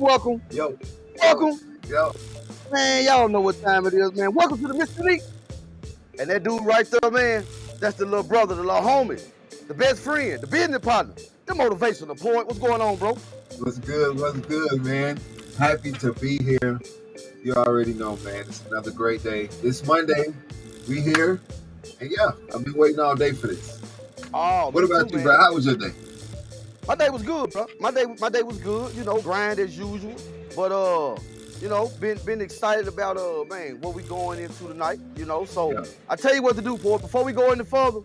Welcome. Yo. Welcome. Yo. Man, y'all know what time it is, man. Welcome to the MrUnique. And that dude right there, man, that's the little brother, the little homie, the best friend, the business partner, the motivational point. What's going on, bro? What's good, man? Happy to be here. You already know, man. It's another great day. It's Monday. We here. And yeah, I've been waiting all day for this. Oh, what about you, bro? How was your day? My day was good, bro. My day was good. You know, grind as usual. But you know, been excited about man, what we going into tonight. You know, so yeah. I tell you what to do, boy. Before we go any further,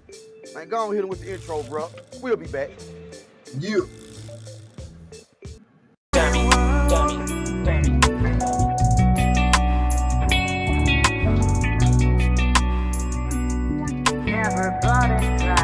man, go on hit him with the intro, bro. We'll be back. You. Never bought it right.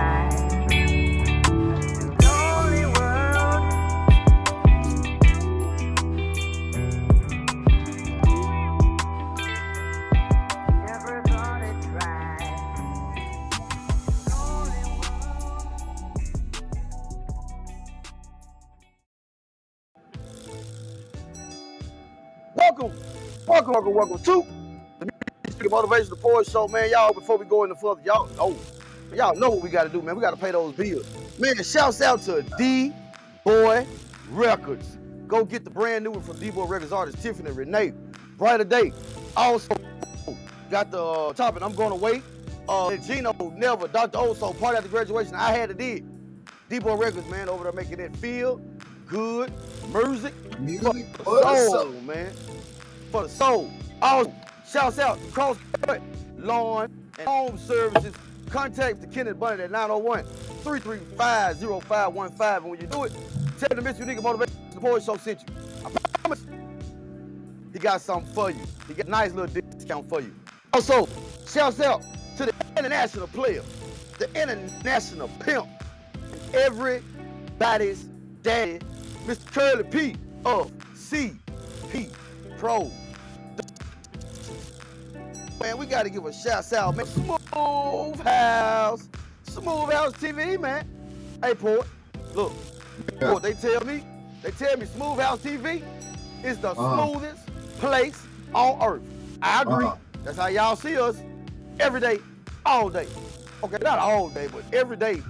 Welcome to the Motivational Poet Show, man. Y'all, before we go any further, y'all know what we got to do, man. We got to pay those bills. Man, shouts out to DBoy Records. Go get the brand new one from DBoy Records artists Tiffany and Renee. Brighter Day. Also, got the topic, I'm Gonna Wait. Gino Never, Dr. Oso, party after graduation. I had to do it. DBoy Records, man, over there making it feel good music for the soul, man. For the soul. Also, shouts out to CrossCut, Lawn, and Home Services. Contact the Kenneth Bunny at 901-335-0515. And when you do it, tell the MrUnique Motivational Poet Show sent you. I promise he got something for you. He got a nice little discount for you. Also, shouts out to the international player, the international pimp, everybody's daddy, Mr. Curly P of CP Pro. Man, we got to give a shout out, man. SmooveHouseTV, man. Hey, Port, look, Port, they tell me SmooveHouseTV is the smoothest place on earth. I agree. That's how y'all see us every day, all day. Okay, not all day, but every day.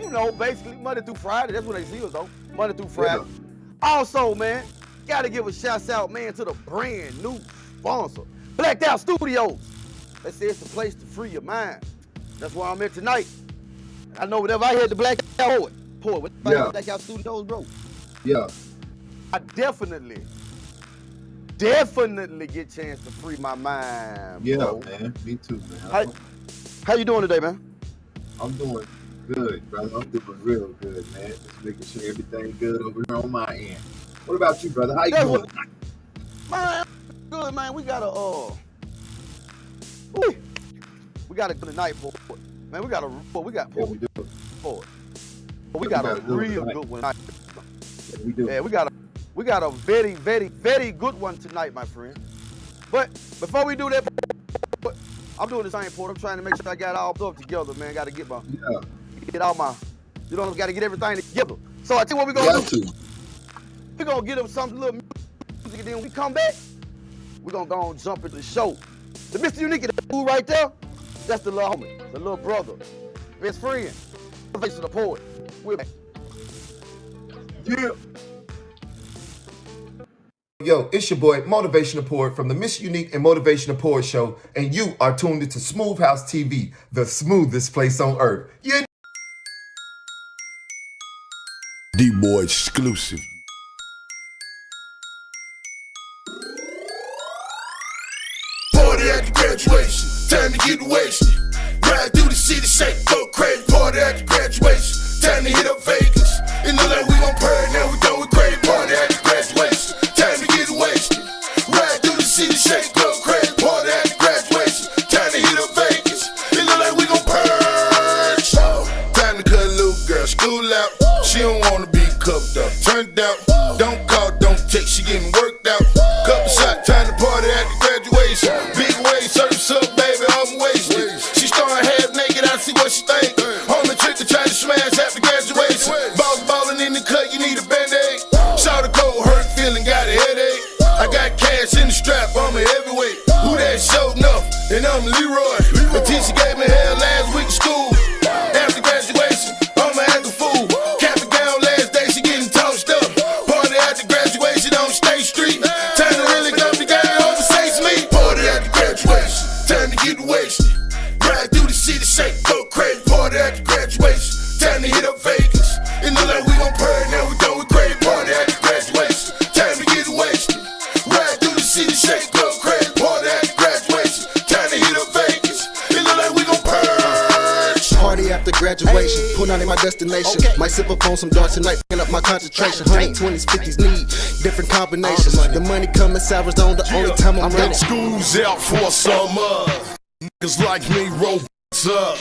You know, basically Monday through Friday. That's when they see us, though. Monday through Friday. Yeah. Also, man, got to give a shout out, man, to the brand new sponsor, Blacked Out Studios. They say it's the place to free your mind. That's where I'm at tonight. I know whenever I hear the Blacked Out Poet, Blacked Out Studios, bro. Yeah. I definitely get a chance to free my mind, bro. Yeah, man. Me too, man. How you doing today, man? I'm doing good, brother. I'm doing real good, man. Just making sure everything good over here on my end. What about you, brother? How you doing? Man, good, man. We got a good night for it. Man, we got a real good one. Yeah, we do. Yeah, we got a very, very, very good one tonight, my friend. But before we do that, I'm doing the same, Port. I'm trying to make sure I got all stuff together, man. Got to get all my, you know, got to get everything together. So I tell you what we're going to do. We're going to get them some little music, and then when we come back, we're going to go and jump into the show. The MrUnique, the dude right there, that's the little homie, the little brother, best friend, motivational poet. We're back. Yeah. Yo, it's your boy, Motivational Poet from the MrUnique and Motivational Poet Show, and you are tuned into SmooveHouseTV, the smoothest place on earth. Yeah. DBoy exclusive. Party after graduation, time to get wasted. Ride through the city, shake, go crazy. Party after graduation, time to hit up Vegas. It look like we don't wanna be cuffed up. Turned out, don't call, don't text, she getting worked out. Couple shot, time to party at the graduation. Big way, surf's up, baby, I'm wasted. She started half naked, I see what she think. Homie trick to try to smash after graduation. Ballin' in the cut, you need a band-aid. Saw the cold hurt, feeling got a headache. I got cash in the strap, I'm a heavyweight. Who that showed enough? And I'm Leroy. The teacher gave me hell last week in school. After graduation, I'ma act a fool. Cap and gown last day, she getting tossed up. Party after graduation on State Street. Time to really come together on the Saints meet. Party after graduation, time to get wasted. Ride through the city, shake, go crazy. Party after graduation, time to hit up Vegas. It look like we gon' purge, now we going crazy. Party after graduation, time to get wasted. Ride through the city, shake, go crazy. Party after graduation, time to hit up Vegas. It look like we gon' purge. Party after graduation, pull out in my destination. Might sip up on some dark tonight, picking up my concentration. 120s, 50s need different combinations. The money coming sours on the only time I'm ready. School's out for summer. Niggas like me roll up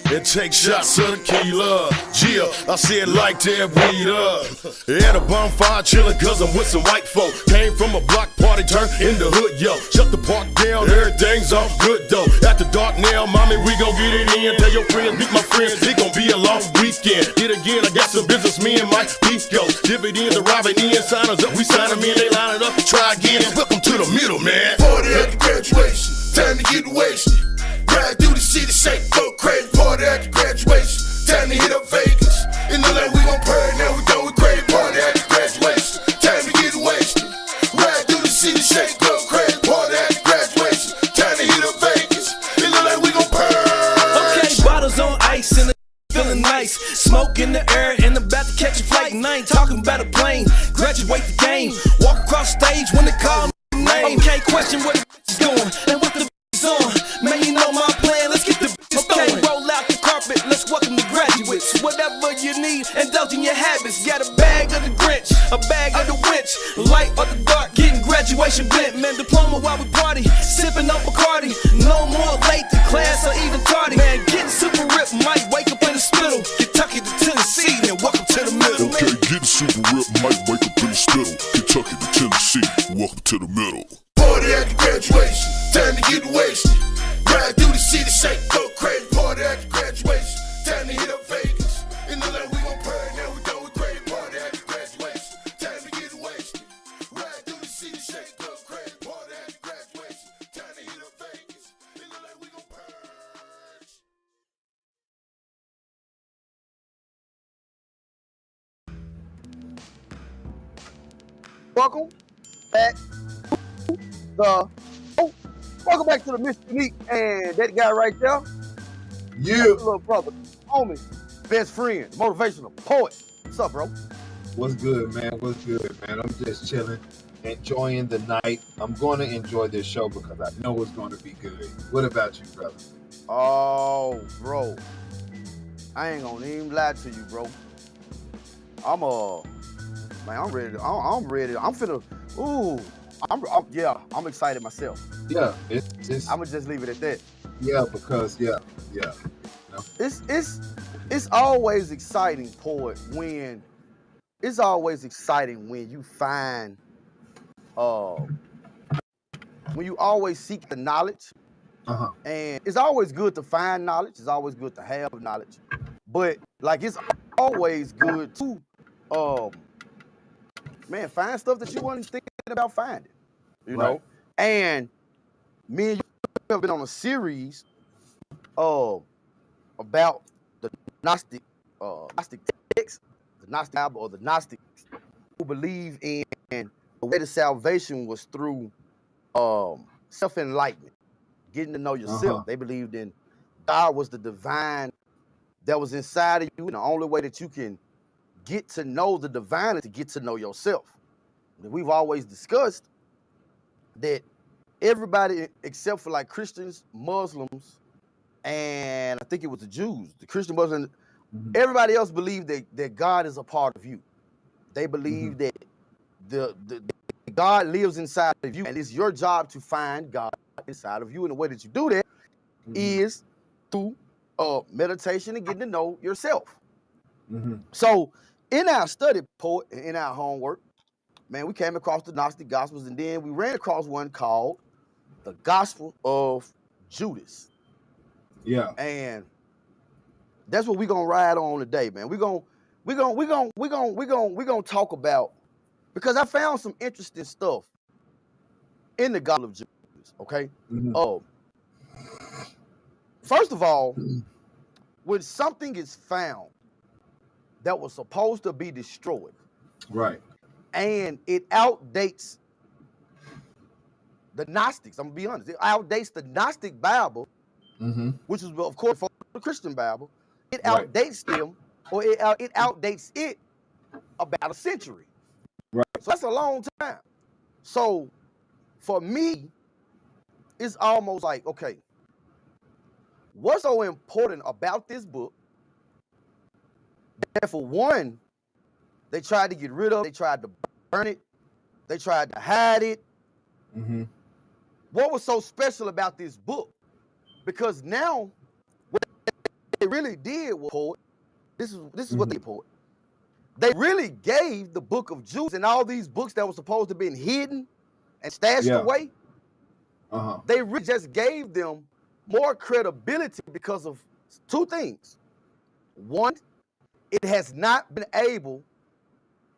and take shots of tequila. Yeah, I said like that weed up. At a bonfire chillin' cause I'm with some white folk. Came from a block party, turned in the hood, yo. Shut the park down, everything's all good though. After dark now, mommy, we gon' get it in. Tell your friends, meet my friends, it gon' be a long weekend. Yet again, I got some business, me and Mike Pico. Dividends arriving in, signers up, we sign them in, they line it up, try again. Welcome to the middle, man. Party after graduation, time to get wasted. Ride through the city, shake, go crazy. Party after graduation, time to hit up Vegas. It look like we gon' purge, now we going crazy. Party after graduation, time to get wasted. Ride through the city, shake, go crazy. Party after graduation, time to hit up Vegas. It look like we gon' purge. Okay, bottles on ice and the feeling nice. Smoke in the air and about to catch a flight. And I ain't talking about a plane. Graduate the game, walk across stage when they call my name. Okay, question where the is going and what the is on. Man, you know my plan, let's get the okay, roll out the carpet, let's welcome the graduates. Whatever you need, indulge in your habits. Got a bag of the Grinch, a bag of the Winch. Light or the dark, getting graduation bent. Man, diploma while we party, sipping on Bacardi. No more late to class or even tardy. Man, getting super ripped, might wake up in the spittle. Kentucky to Tennessee, then welcome to the middle. Okay, getting super ripped, might wake up in the spittle. Kentucky to Tennessee, welcome to the middle. Party after graduation, time to get wasted. Ride through the city, shake, go crazy. Party after graduation, time to hit up Vegas. It look like we gon' purge, now we going crazy. Party after graduation, time to get wasted. Ride through the city, shake, go crazy. Party after graduation, time to hit up Vegas. It look like we gon' purge. Welcome back welcome back to the MrUnique and that guy right there. Yeah. Little brother, homie, best friend, motivational poet. What's up, bro? What's good, man? What's good, man? I'm just chilling, enjoying the night. I'm going to enjoy this show because I know it's going to be good. What about you, brother? Oh, bro, I ain't gonna even lie to you, bro. I'm ready. I'm ready. I'm finna. Ooh, I'm excited myself. Yeah, I'ma just leave it at that. Yeah, because no. It's always exciting, poet, when you find when you always seek the knowledge. And it's always good to find knowledge, it's always good to have knowledge. But like it's always good to find stuff that you weren't thinking about finding. You know? And me and you have been on a series about the Gnostic texts, the Gnostic Bible, or the Gnostics who believe in the way to salvation was through self-enlightenment, getting to know yourself. They believed in God was the divine that was inside of you, and the only way that you can get to know the divine is to get to know yourself. And we've always discussed that everybody except for like Christians, Muslims, and I think it was the Jews, the Christian Muslims, everybody else believed that God is a part of you. They believe that the God lives inside of you, and it's your job to find God inside of you. And the way that you do that is through meditation and getting to know yourself. So in our study, poet, and in our homework, man, we came across the Gnostic Gospels, and then we ran across one called the Gospel of Judas. Yeah. And that's what we're gonna ride on today, man. We're gonna talk about, because I found some interesting stuff in the Gospel of Judas. Okay. Mm-hmm. First of all, when something is found that was supposed to be destroyed, right, and it outdates the Gnostics, I'm gonna be honest, it outdates the Gnostic Bible, which is, of course, the Christian Bible. It outdates them, or it outdates it about a century. Right. So that's a long time. So for me, it's almost like, okay, what's so important about this book that, for one, they tried to get rid of, they tried to burn it, they tried to hide it? What was so special about this book? Because now, what they really did was, this is what they did. They really gave the book of Judas and all these books that were supposed to have been hidden and stashed away, they really just gave them more credibility because of two things. One, it has not been able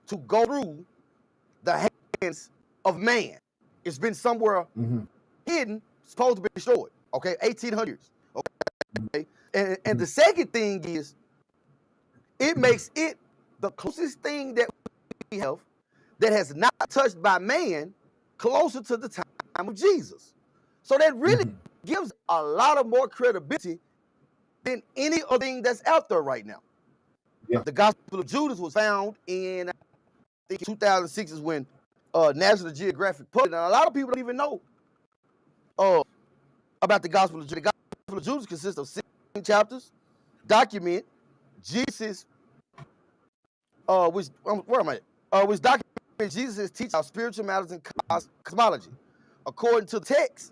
to go through the hands of man. It's been somewhere hidden, supposed to be destroyed. Okay, 1800s. Okay, and the second thing is, it makes it the closest thing that we have that has not touched by man closer to the time of Jesus. So that really gives a lot of more credibility than any other thing that's out there right now. Yeah. The Gospel of Judas was found in, I think, 2006 is when National Geographic published it. And a lot of people don't even know about the Gospel of Judas. The Gospel of Judas consists of 16 chapters, document Jesus, which document Jesus' teaching about spiritual matters and cosmology. According to the text,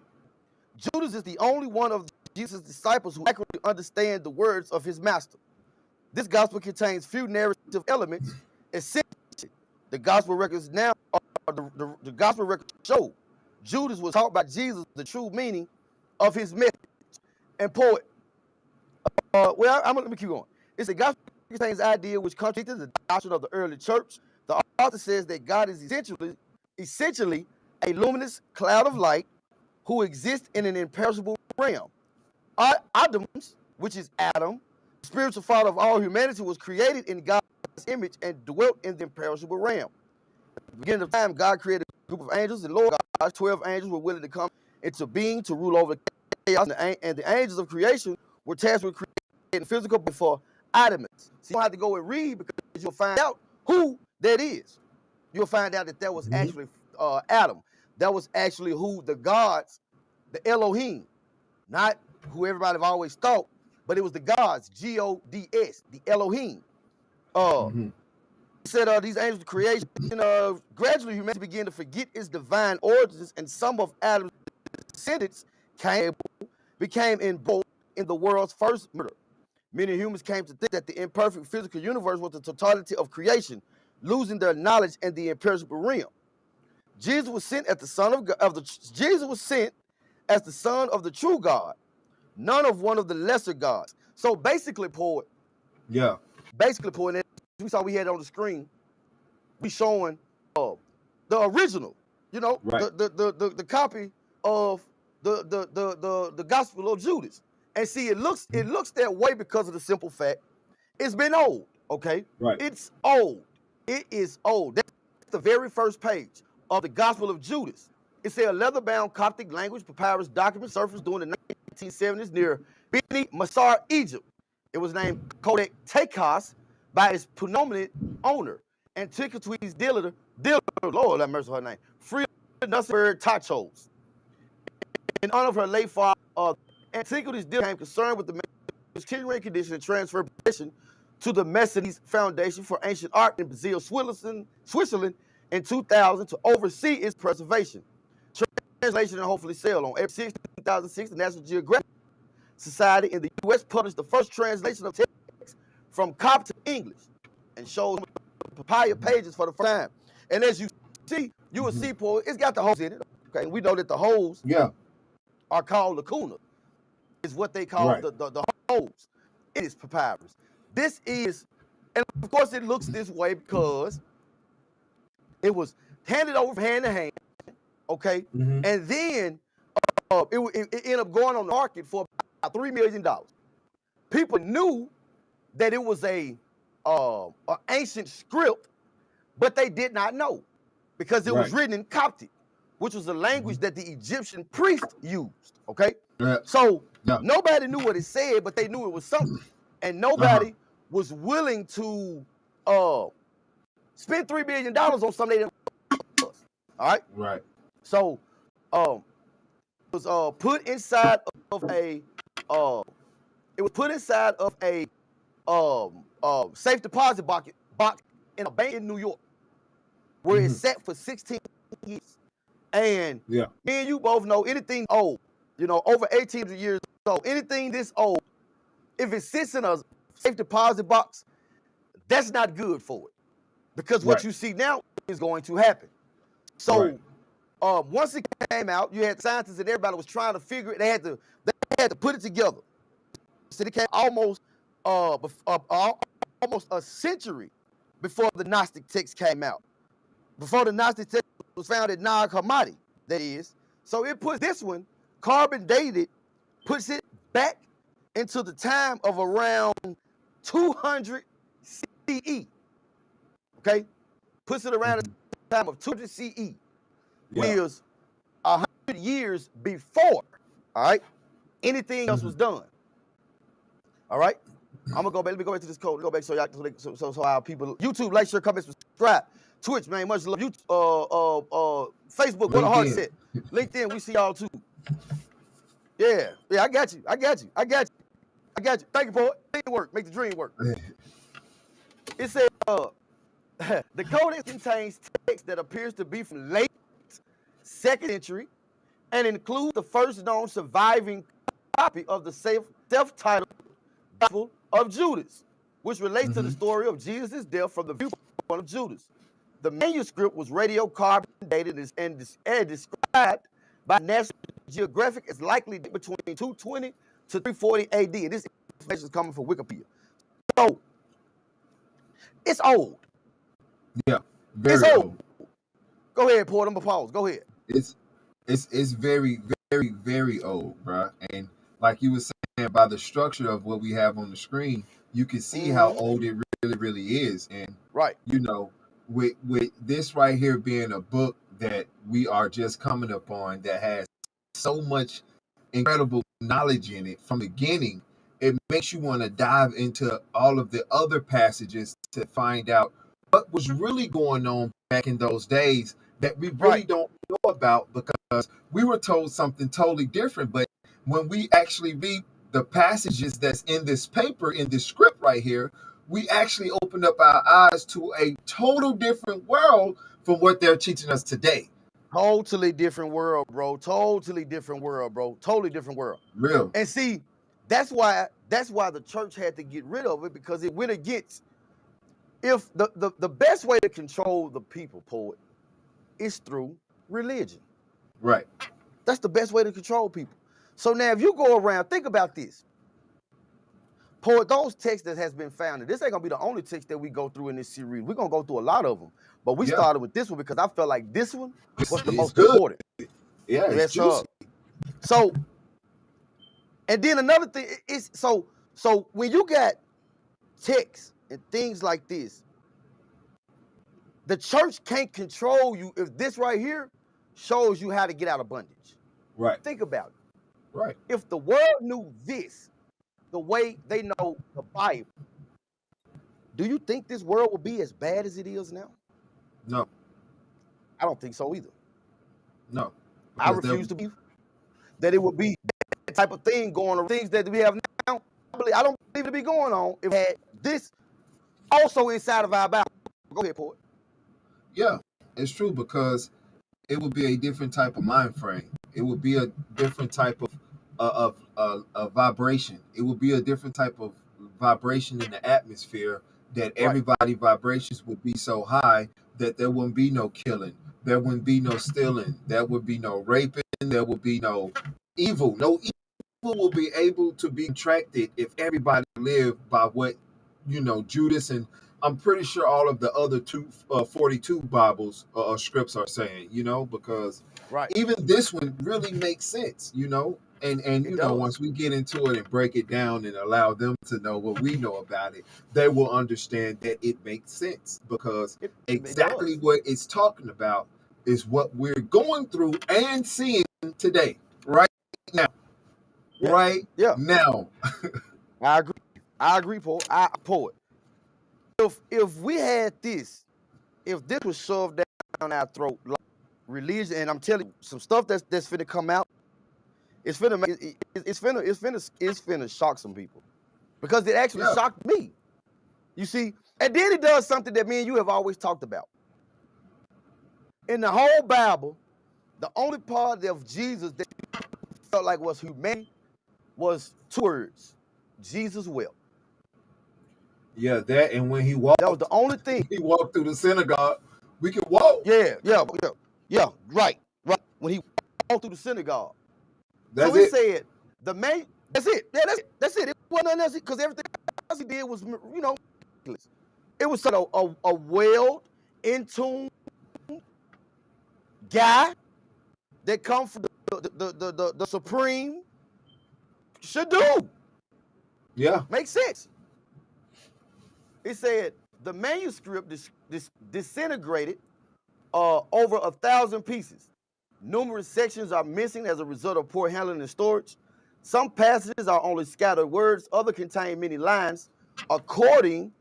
Judas is the only one of Jesus' disciples who accurately understand the words of his master. This gospel contains few narrative elements. Essentially, the gospel records the gospel records show Judas was taught by Jesus the true meaning of his message. And poet, let me keep going. It's the gospel contains idea which contradicts the doctrine of the early church. The author says that God is essentially a luminous cloud of light who exists in an imperishable realm. Adam, which is Adam, the spiritual father of all humanity, was created in God's image and dwelt in the imperishable realm. At the beginning of time, God created a group of angels, and Lord God, 12 angels were willing to come into being to rule over chaos, and the angels of creation were tasked with creating physical before Adam. So you don't have to go and read, because you'll find out who that is. You'll find out that was actually Adam. That was actually who the gods, the Elohim, not who everybody have always thought, but it was the gods, G-O-D-S, the Elohim. He said these angels of creation, gradually humanity began to forget its divine origins, and some of Adam's descendants became involved in the world's first murder. Many humans came to think that the imperfect physical universe was the totality of creation, losing their knowledge in the imperishable realm. Jesus was sent as the son as the son of the true God, none of one of the lesser gods. So basically, poet. Yeah. Basically, poet. We saw we had on the screen. We showing the original, right. the copy of the Gospel of Judas. And see, it looks that way because of the simple fact it's been old. Okay. Right. It's old. It is old. That's the very first page of the Gospel of Judas. It's a leather-bound Coptic language papyrus document surfaced during the 1970s near Beni Masar, Egypt. It was named Codex Takos by its predominant owner, Antiquities dealer, Lord have mercy on her name, Frida Nussenberg Tachos. In honor of her late father, Antiquities dealer became concerned with the continuing condition and transferred possession to the Methodist Foundation for Ancient Art in Basel, Switzerland in 2000 to oversee its preservation, translation, and hopefully sale. On April 6, 2006, the National Geographic Society in the U.S. published the first translation of text from Coptic to English and showed papaya pages for the first time. And as you see, you will see, Paul, it's got the holes in it. Okay, we know that the holes are called lacuna. Is what they call the holes. It is papyrus. This is, and of course it looks this way because it was handed over hand to hand. Okay, and then it ended up going on the market for about $3 million. People knew that it was a ancient script, but they did not know because it was written in Coptic, which was a language that the Egyptian priests used. Okay, so nobody knew what it said, but they knew it was something, and nobody was willing to spend $3 million on something they didn't know. All right, so it was put inside of a safe deposit box in a bank in New York, where it's sat for 16 years. And me and you both know anything old, you know, over 18 years old, anything this old, if it sits in a safe deposit box, that's not good for it. Because what you see now is going to happen. So once it came out, you had scientists and everybody was trying to figure it. They had to put it together. So it came almost a century before the Gnostic text came out. Before the Gnostic text was found at Nag Hammadi, that is. So it puts this one, carbon dated, puts it back into the time of around 200 CE. Okay? Puts it around the time of 200 CE. Which is 100 years before, all right, anything else was done. All right? I'm gonna go back. Let me go back to this code. Go back so our people, YouTube, like, share, comment, subscribe. Twitch, man, much love. Facebook, what a heart set. LinkedIn, we see y'all too. Yeah, I got you. Thank you, boy. Make it work. Make the dream work. It said, the codex contains text that appears to be from late 2nd century and includes the first known surviving copy of the self-titled Gospel of Judas, which relates to the story of Jesus' death from the viewpoint of Judas. The manuscript was radiocarbon dated and described by National Geographic as likely between 220 to 340 AD. And this information is coming from Wikipedia. So, it's old. Yeah, very old. Go ahead, Port. I'm gonna pause. Go ahead. It's very, very, very old, bro. And like you were saying, by the structure of what we have on the screen, you can see how old it really is. And you know, with this right here being a book that we are just coming upon that has so much incredible knowledge in it from the beginning, it makes you want to dive into all of the other passages to find out what was really going on back in those days that we really don't know about, because we were told something totally different. But when we actually read the passages that's in this paper, in this script right here, we actually open up our eyes to a total different world from what they're teaching us today. Totally different world, bro. Totally different world, bro. Totally different world. Real. And see, that's why the church had to get rid of it, because it went against, if the best way to control the people, poet, is through religion. Right. That's the best way to control people. So now if you go around, think about this. Poet, those texts that has been found, and this ain't gonna be the only text that we go through in this series. We're gonna go through a lot of them. But we started with this one because I felt like this one was the most important. Yeah, it's juicy. So, and then another thing is, so when you got texts and things like this, the church can't control you if this right here shows you how to get out of bondage. Right. Think about it. Right. If the world knew this the way they know the Bible, do you think this world will be as bad as it is now? No. I don't think so either. No. I refuse to believe that it would be that type of thing going on, things that we have now. I don't believe it to be going on if we had this also inside of our Bible. Go ahead, poet. Yeah, it's true, because it would be a different type of mind frame. It would be a different type of vibration. It would be a different type of vibration in the atmosphere that everybody's vibrations would be so high that there wouldn't be no killing, there wouldn't be no stealing, there would be no raping, there would be no evil. No evil will be able to be contracted if everybody lived by what, Judas and I'm pretty sure all of the other 42 Bibles scripts are saying, because even this one really makes sense, and once we get into it and break it down and allow them to know what we know about it, they will understand that it makes sense, because exactly what it's talking about is what we're going through and seeing today, right now. Now. I agree, poet. If we had this, if this was shoved down our throat, like religion, and I'm telling you, some stuff that's finna come out, it's finna shock some people, because it actually shocked me. You see, and then it does something that me and you have always talked about. In the whole Bible, the only part of Jesus that felt like was humanity was 2 words: Jesus wept. Yeah, that, and when he walked, that was the only thing. He walked through the synagogue. We could walk. Yeah, right. When he walked through the synagogue, that's so he it. said the main. That's it. Yeah, that's it. It wasn't nothing else, because everything else he did was, it was sort of a well in tune guy that come from the supreme should do. Yeah, makes sense. It said the manuscript disintegrated over 1,000 pieces. Numerous sections are missing as a result of poor handling and storage. Some passages are only scattered words. Others contain many lines. According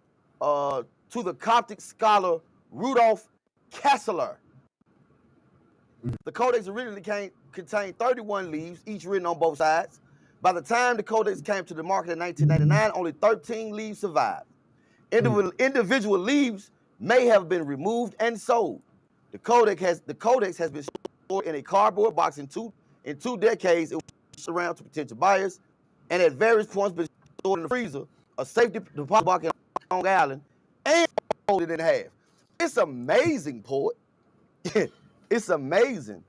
to the Coptic scholar Rudolf Kasseler, the codex originally contained 31 leaves, each written on both sides. By the time the codex came to the market in 1999, only 13 leaves survived. Individual leaves may have been removed and sold. The codex has been stored in a cardboard box in two decades. It was around to potential buyers, and at various points been stored in the freezer, a safety deposit box in Long Island, and folded in half. It's amazing, poet. It's amazing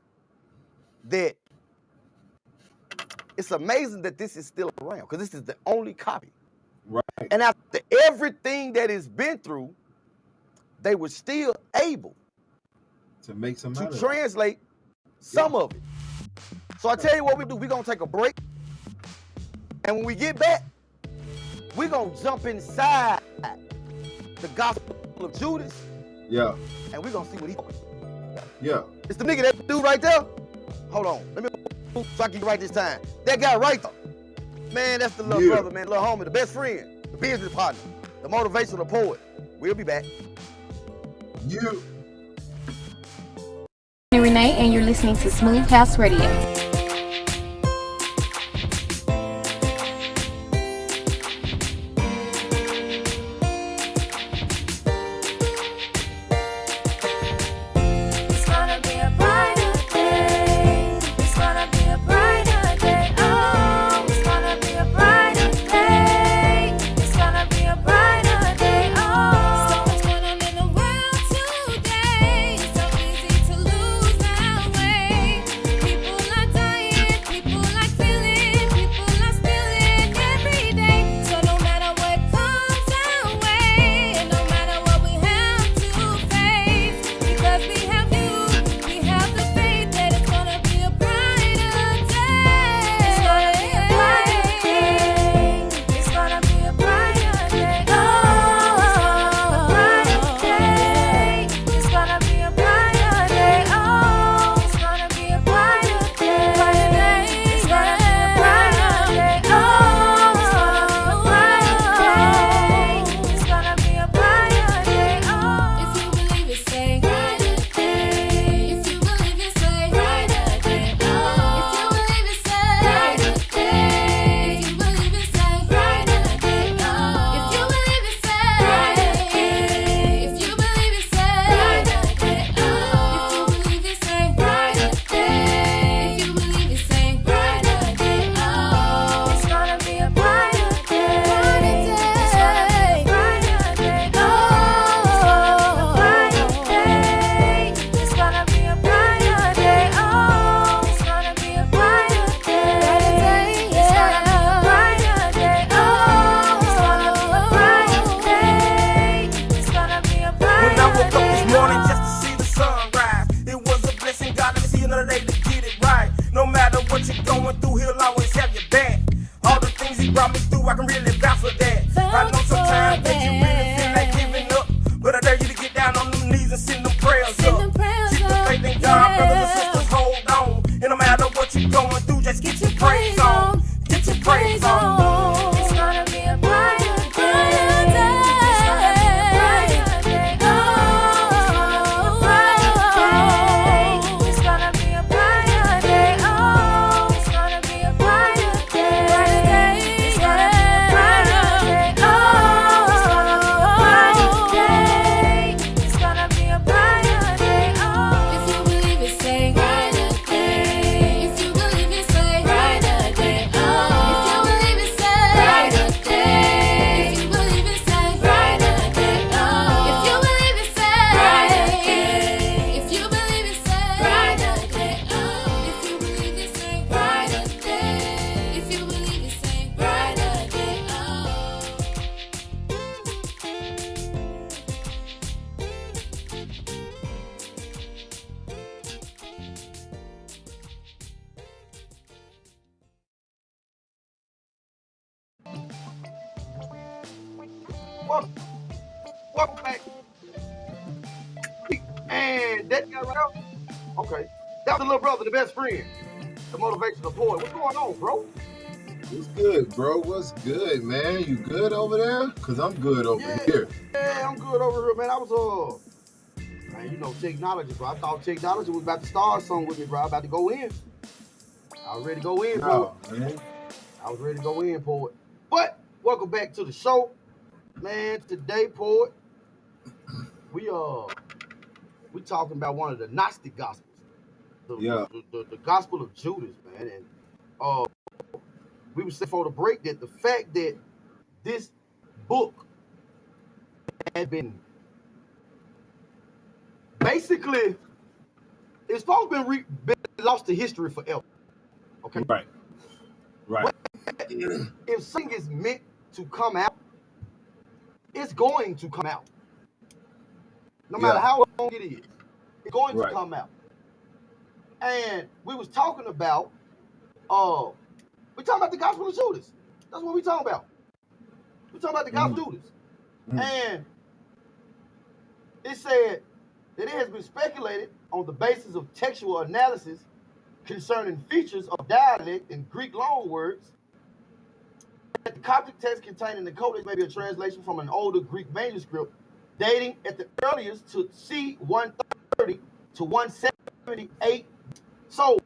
that this is still around, because this is the only copy. Right. And after everything that it's been through, they were still able to make some to translate some of it. So I tell you what we do. We're going to take a break. And when we get back, we're going to jump inside the Gospel of Judas. Yeah. And we're going to see what he. Yeah. It's the nigga, that dude right there. Hold on. Let me move so I can get right this time. That guy right there. Man, that's the little brother, man, little homie, the best friend, the business partner, the motivational poet. We'll be back. You. Renee, and you're listening to Smooth House Radio. People are Welcome back. And that guy right out. Okay. That was the little brother, the best friend, the motivational poet. What's going on, bro? What's good, bro? What's good, man? You good over there? Cause I'm good over here. Yeah, I'm good over here, man. I was man, you know, technology, bro. I thought technology was about to start something with me, bro. I about to go in. I was ready to go in, bro. Man. I was ready to go in, poet. But welcome back to the show, man. Today, poet, we talking about one of the Gnostic Gospels. The Gospel of Judas, man. And we were saying before the break that the fact that this book had been basically, it's supposed to been lost to history forever. Okay. Right. But if something is meant to come out, it's going to come out. No matter how long it is, it's going to come out. And we was talking about, we're talking about the Gospel of Judas. That's what we're talking about. We're talking about the Gospel of Judas. And it said that it has been speculated on the basis of textual analysis concerning features of dialect and Greek loanwords that the Coptic text contained in the Codex may be a translation from an older Greek manuscript dating at the earliest to c. 130 to 178. So,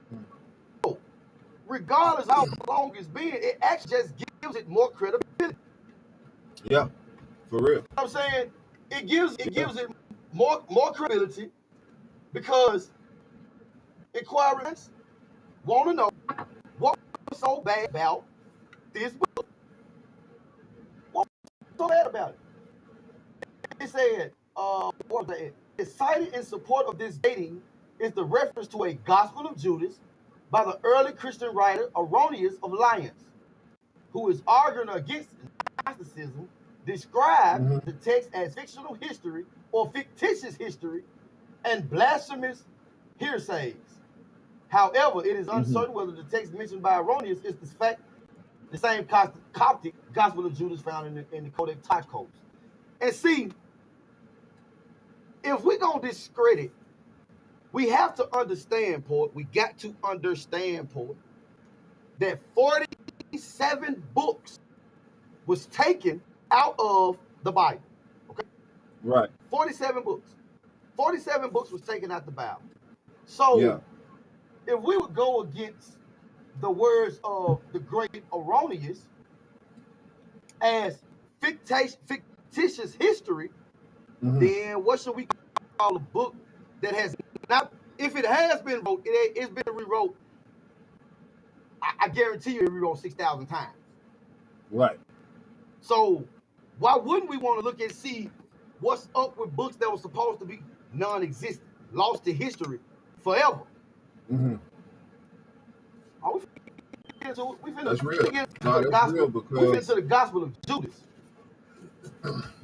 regardless how long it's been, it actually just gives it more credibility. Yeah, for real. You know what I'm saying? It gives it more credibility because inquirers want to know what was so bad about this book. What was so bad about it? It said, what was that? It's cited in support of this dating is the reference to a Gospel of Judas by the early Christian writer Erroneous of Lyons, who is arguing against Gnosticism, described the text as fictional history or fictitious history and blasphemous hearsays. However, it is uncertain whether the text mentioned by Erroneous is the same Coptic Gospel of Judas found in the Codex Tychos. And see, if we're going to discredit, we have to understand, poet, we got to understand, poet, that 47 books was taken out of the Bible. Okay? Right. 47 books. 47 books was taken out the Bible. So, if we would go against the words of the great Erroneous as fictitious history, then what should we call a book that has not, if it has been wrote, it's been rewrote, I guarantee you it rewrote 6,000 times. Right. So why wouldn't we want to look and see what's up with books that were supposed to be non-existent, lost to history forever? Oh, that's real. That's real because we into the Gospel of Judas.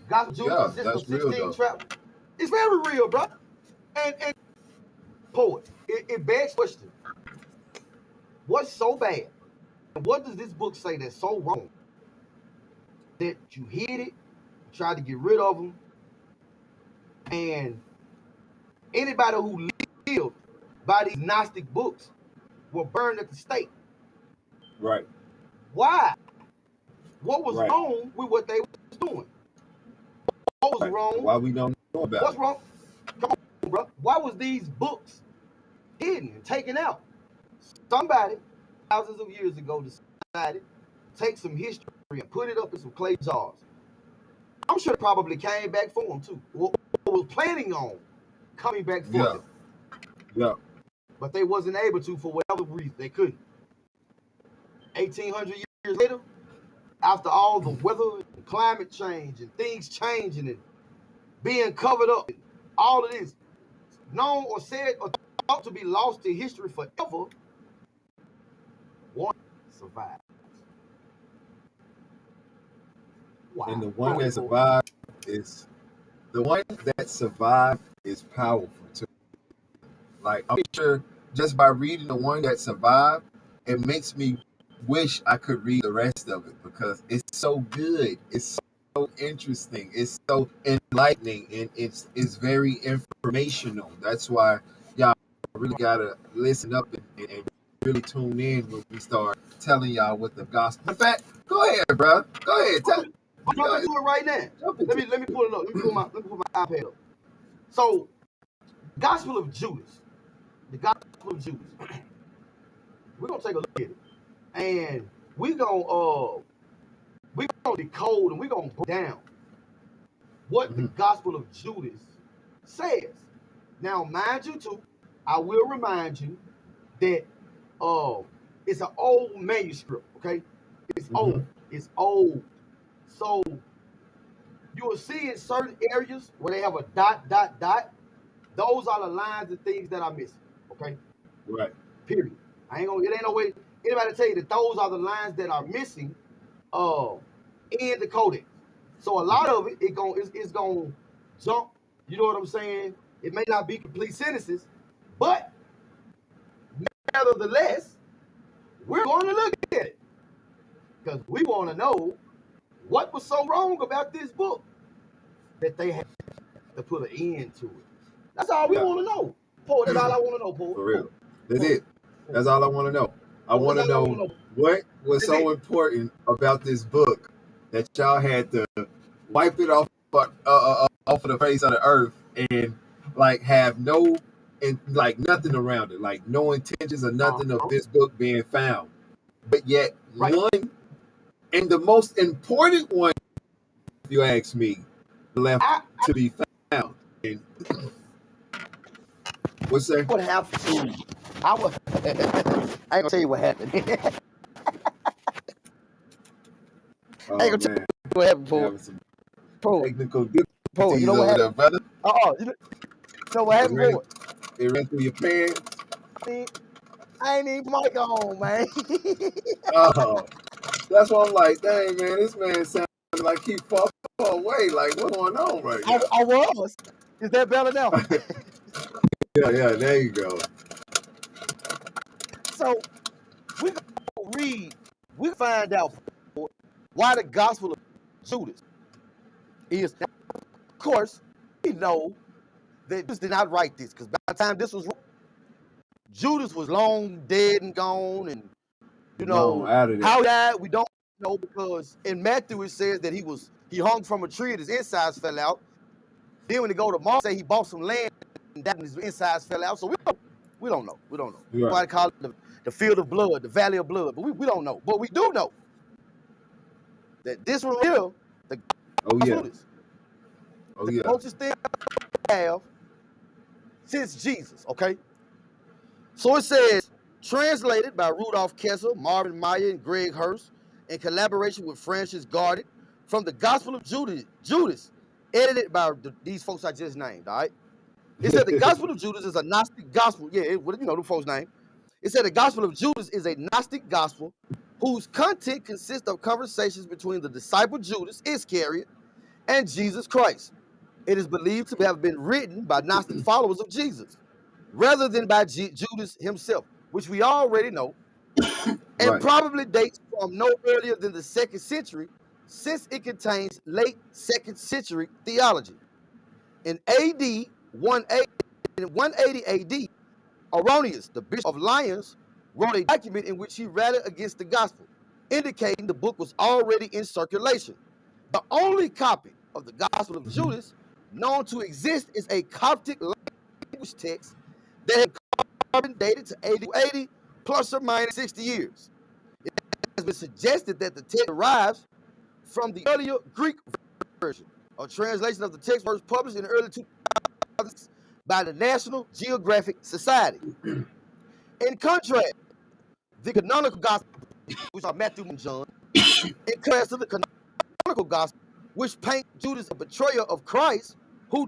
Gospel of Judas that's real, 16 chapter. It's very real, bro. And poet, it begs question. What's so bad? And what does this book say that's so wrong that you hid it, tried to get rid of them, and anybody who lived by these Gnostic books were burned at the stake? Right. Why? What was wrong with what they was doing? What was wrong? Why we don't know about what's wrong? Come on, bro. Why was these books hidden and taken out? Somebody thousands of years ago decided to take some history and put it up in some clay jars. I'm sure it probably came back for them too. Or was planning on coming back for them. Yeah. But they wasn't able to for whatever reason. They couldn't. 1,800 years later, after all the weather and climate change and things changing and being covered up, and all of this known or said or thought to be lost to history forever, one survived. Wow. And the one that survived is powerful too. Like, I'm sure just by reading the one that survived, it makes me wish I could read the rest of it because it's so good. It's interesting. It's so enlightening, and it's very informational. That's why y'all really gotta listen up and really tune in when we start telling y'all what the gospel. In fact, go ahead, bro. Go ahead. I'm jump into it right now. Let me pull it up. Let me pull my iPad up. So, Gospel of Judas. The Gospel of Judas. We're gonna take a look at it, and we're gonna decode and we're gonna break down what the Gospel of Judas says. Now, mind you, too, I will remind you that it's an old manuscript. Okay, it's old. It's old. So you will see in certain areas where they have a dot. Those are the lines and things that are missing. Okay. Right. Period. It ain't no way anybody tell you that those are the lines that are missing in the codex. So a lot of it, it's gonna jump, you know what I'm saying? It may not be complete sentences, but nevertheless, we're going to look at it. Because we want to know what was so wrong about this book that they had to put an end to it. That's all we want to know. Paul, that's all I want to know, Paul. For real. That's it. That's all I want to know. I want to know what was so important about this book that y'all had to wipe it off of the face of the earth and like have no and like nothing around it, like no intentions or nothing of this book being found. But yet one and the most important one, if you ask me, left to be found. And what's that? What happened? I ain't gonna tell you what happened. I ain't gonna tell you what happened, Paul. Technical difficulties you know what happened, brother? You know what happened, Paul? It ran through your pants. I ain't even mic on, man. Oh, that's why I'm like, dang, man, this man sounds like he far away. Like, what's going on right now? I was. Is that better now? Yeah, there you go. So, we're going to read, we find out why the Gospel of Judas is. Now, of course, we know that Judas did not write this, because by the time this was written, Judas was long dead and gone, and you know how he died we don't know, because in Matthew it says that he hung from a tree and his insides fell out. Then when they go to Mark, say he bought some land and that his insides fell out. So we don't know. Right. Everybody call it the field of blood, the valley of blood, but we don't know. But we do know that this one here, the Judas, the closest thing we have since Jesus. Okay. So it says, translated by Rudolph Kessler, Marvin Meyer, and Greg Hurst, in collaboration with Francis Gardner, from the Gospel of Judas, edited by these folks I just named, all right? It said the Gospel of Judas is a Gnostic gospel. Yeah, you know the folks' name. It said the Gospel of Judas is a Gnostic gospel whose content consists of conversations between the disciple Judas Iscariot and Jesus Christ. It is believed to have been written by Gnostic followers of Jesus, rather than by Judas himself, which we already know, and probably dates from no earlier than the 2nd century, since it contains late 2nd century theology. In AD 180 AD, Arrhenius, the Bishop of Lyons, wrote a document in which he rallied against the gospel, indicating the book was already in circulation. The only copy of the Gospel of Judas known to exist is a Coptic language text that had carbon dated to AD 80 plus or minus 60 years. It has been suggested that the text derives from the earlier Greek version, a translation of the text first published in the early 2000s by the National Geographic Society. In contrast, the canonical gospel, which are Matthew and John, in contrast to the canonical gospel, which paint Judas a betrayer of Christ, who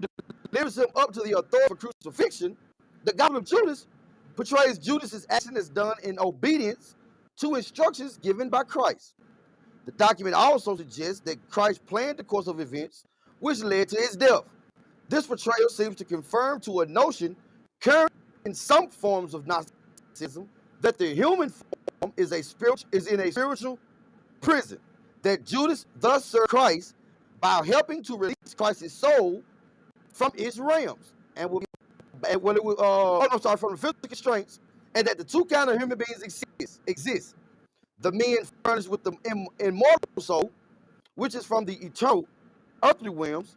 delivers him up to the authority for crucifixion, the Gospel of Judas portrays Judas's action as done in obedience to instructions given by Christ. The document also suggests that Christ planned the course of events which led to his death. This portrayal seems to confirm to a notion current in some forms of Gnosticism that the human form is in a spiritual prison, that Judas thus served Christ by helping to release Christ's soul from its realms and from the physical constraints, and that the two kinds of human beings exist. The men furnished with the immortal soul, which is from the eternal earthly realms,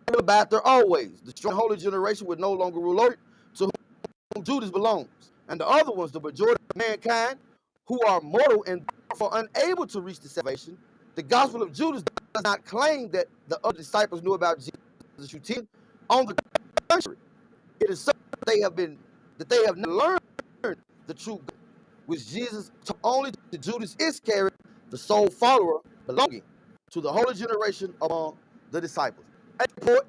and will abide there always. The strong holy generation would no longer rule over it, to whom Judas belongs. And the other ones, the majority of mankind, who are mortal and therefore unable to reach the salvation. The Gospel of Judas does not claim that the other disciples knew about Jesus. On the contrary, it is certain that they have not learned the truth, which Jesus taught only to Judas Iscariot, the sole follower belonging to the holy generation among the disciples. Hey, Port,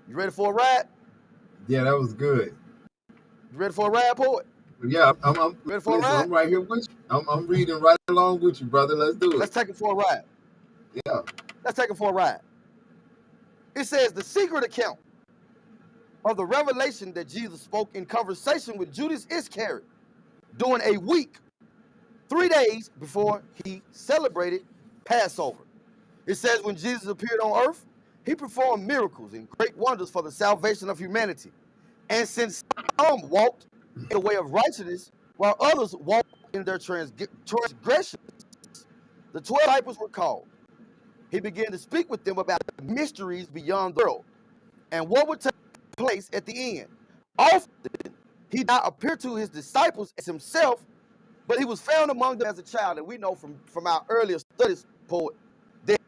you ready for a ride? Yeah, that was good. You ready for a ride, Port? Yeah, I'm ready for a ride? I'm right here with you. I'm reading right along with you, brother. Let's do it. Let's take it for a ride. Yeah. Let's take it for a ride. It says the secret account of the revelation that Jesus spoke in conversation with Judas Iscariot during a week, 3 days before he celebrated Passover. It says when Jesus appeared on earth, he performed miracles and great wonders for the salvation of humanity. And since some walked in the way of righteousness, while others walked in their transgressions, the 12 disciples were called. He began to speak with them about the mysteries beyond the world and what would take place at the end. Often, he did not appear to his disciples as himself, but he was found among them as a child. And we know from our earlier studies, Poet, that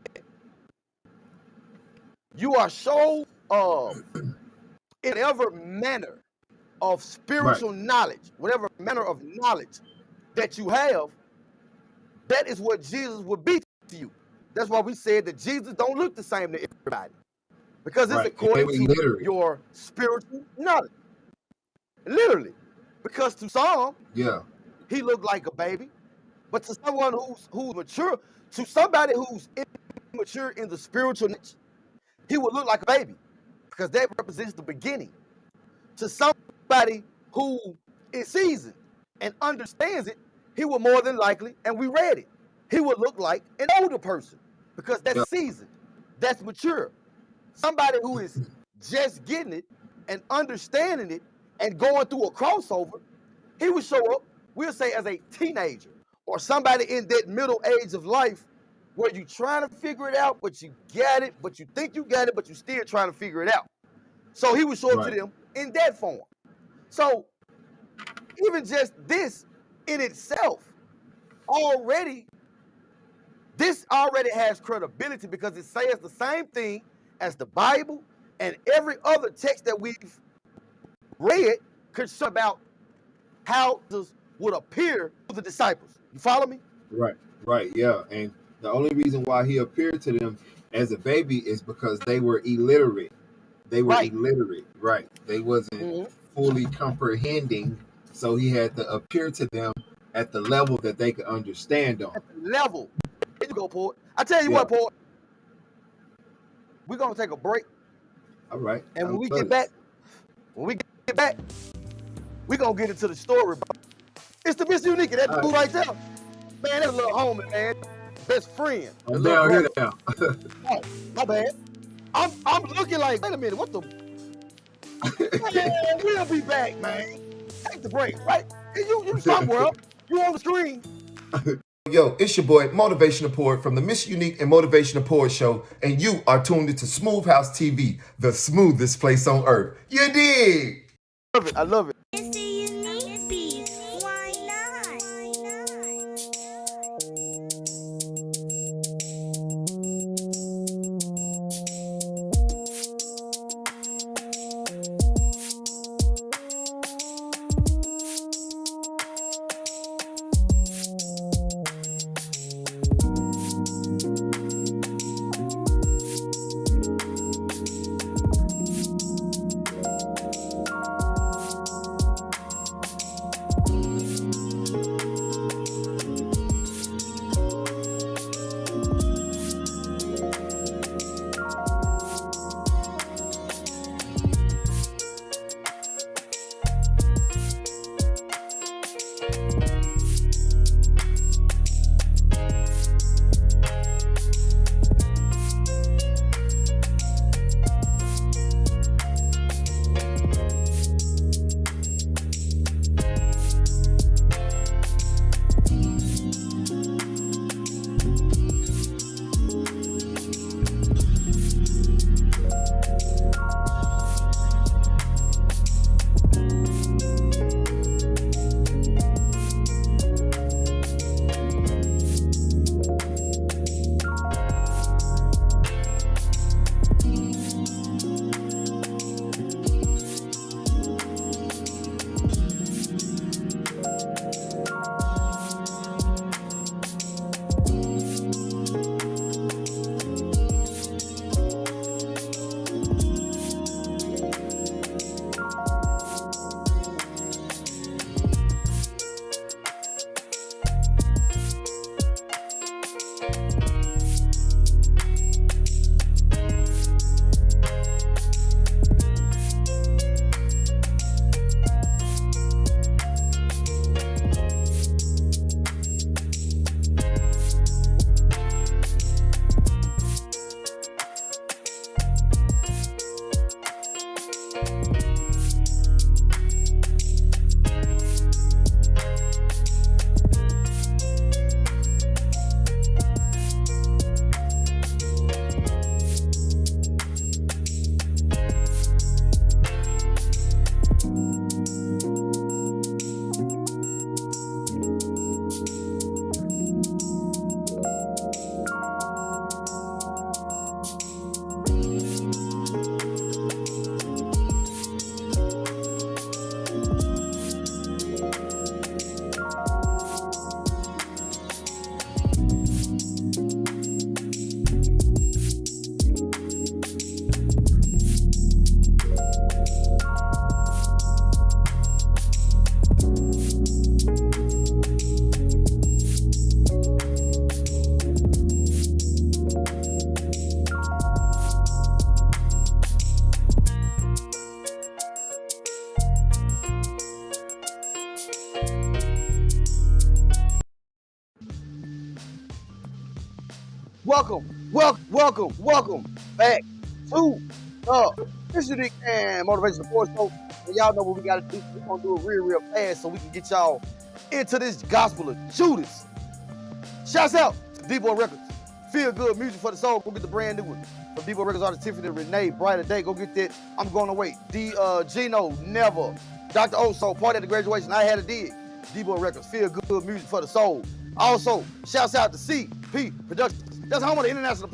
you are so in whatever manner of spiritual knowledge, whatever manner of knowledge that you have, that is what Jesus would be to you. That's why we said that Jesus don't look the same to everybody, because it's according to your spiritual knowledge. Literally, because to some, he looked like a baby, but to someone who's mature, to somebody who's immature in the spiritual knowledge, he would look like a baby, because that represents the beginning. To somebody who is seasoned and understands it, he would more than likely, and we read it, he would look like an older person, because that's seasoned, that's mature. Somebody who is just getting it and understanding it and going through a crossover, he would show up, we'll say, as a teenager or somebody in that middle age of life where you're trying to figure it out, but you got it, but you think you got it, but you're still trying to figure it out. So he would show up to them in that form. So even just this in itself this already has credibility, because it says the same thing as the Bible and every other text that we've read concerned about how this would appear to the disciples. You follow me? Right, yeah. And the only reason why he appeared to them as a baby is because they were illiterate. They were illiterate, right? They wasn't fully comprehending, so he had to appear to them at the level that they could understand on. At the level. There you go, Port. I tell you what, Port. We're gonna take a break. All right. And when we get back, we're gonna get into the story, bro. It's the MrUnique, and that dude right there. Man, that's a little homie, man. Best friend. I'm down here now. Oh, my bad. I'm looking like, wait a minute, what the? Man, we'll be back, man. Take the break, right? You somewhere. You on the screen. Yo, it's your boy, Motivational Poet from the MrUnique and Motivational Poet Show, and you are tuned into SmooveHouseTV, the smoothest place on earth. You dig? I love it. It's the unique beat. Why not? welcome back to MrUnique and Motivation Support Show. And y'all know what we gotta do. We're gonna do it real fast so we can get y'all into this Gospel of Judas. Shouts out to DBoy Records. Feel good music for the soul. Go get the brand new one. From DBoy Records artist Tiffany Renee, Brighter Day. Go get that. I'm going away. Gino, Never. Dr. Oso, Party at the Graduation. I had a dig. DBoy Records. Feel good music for the soul. Also, shouts out to CP Productions. That's home of the international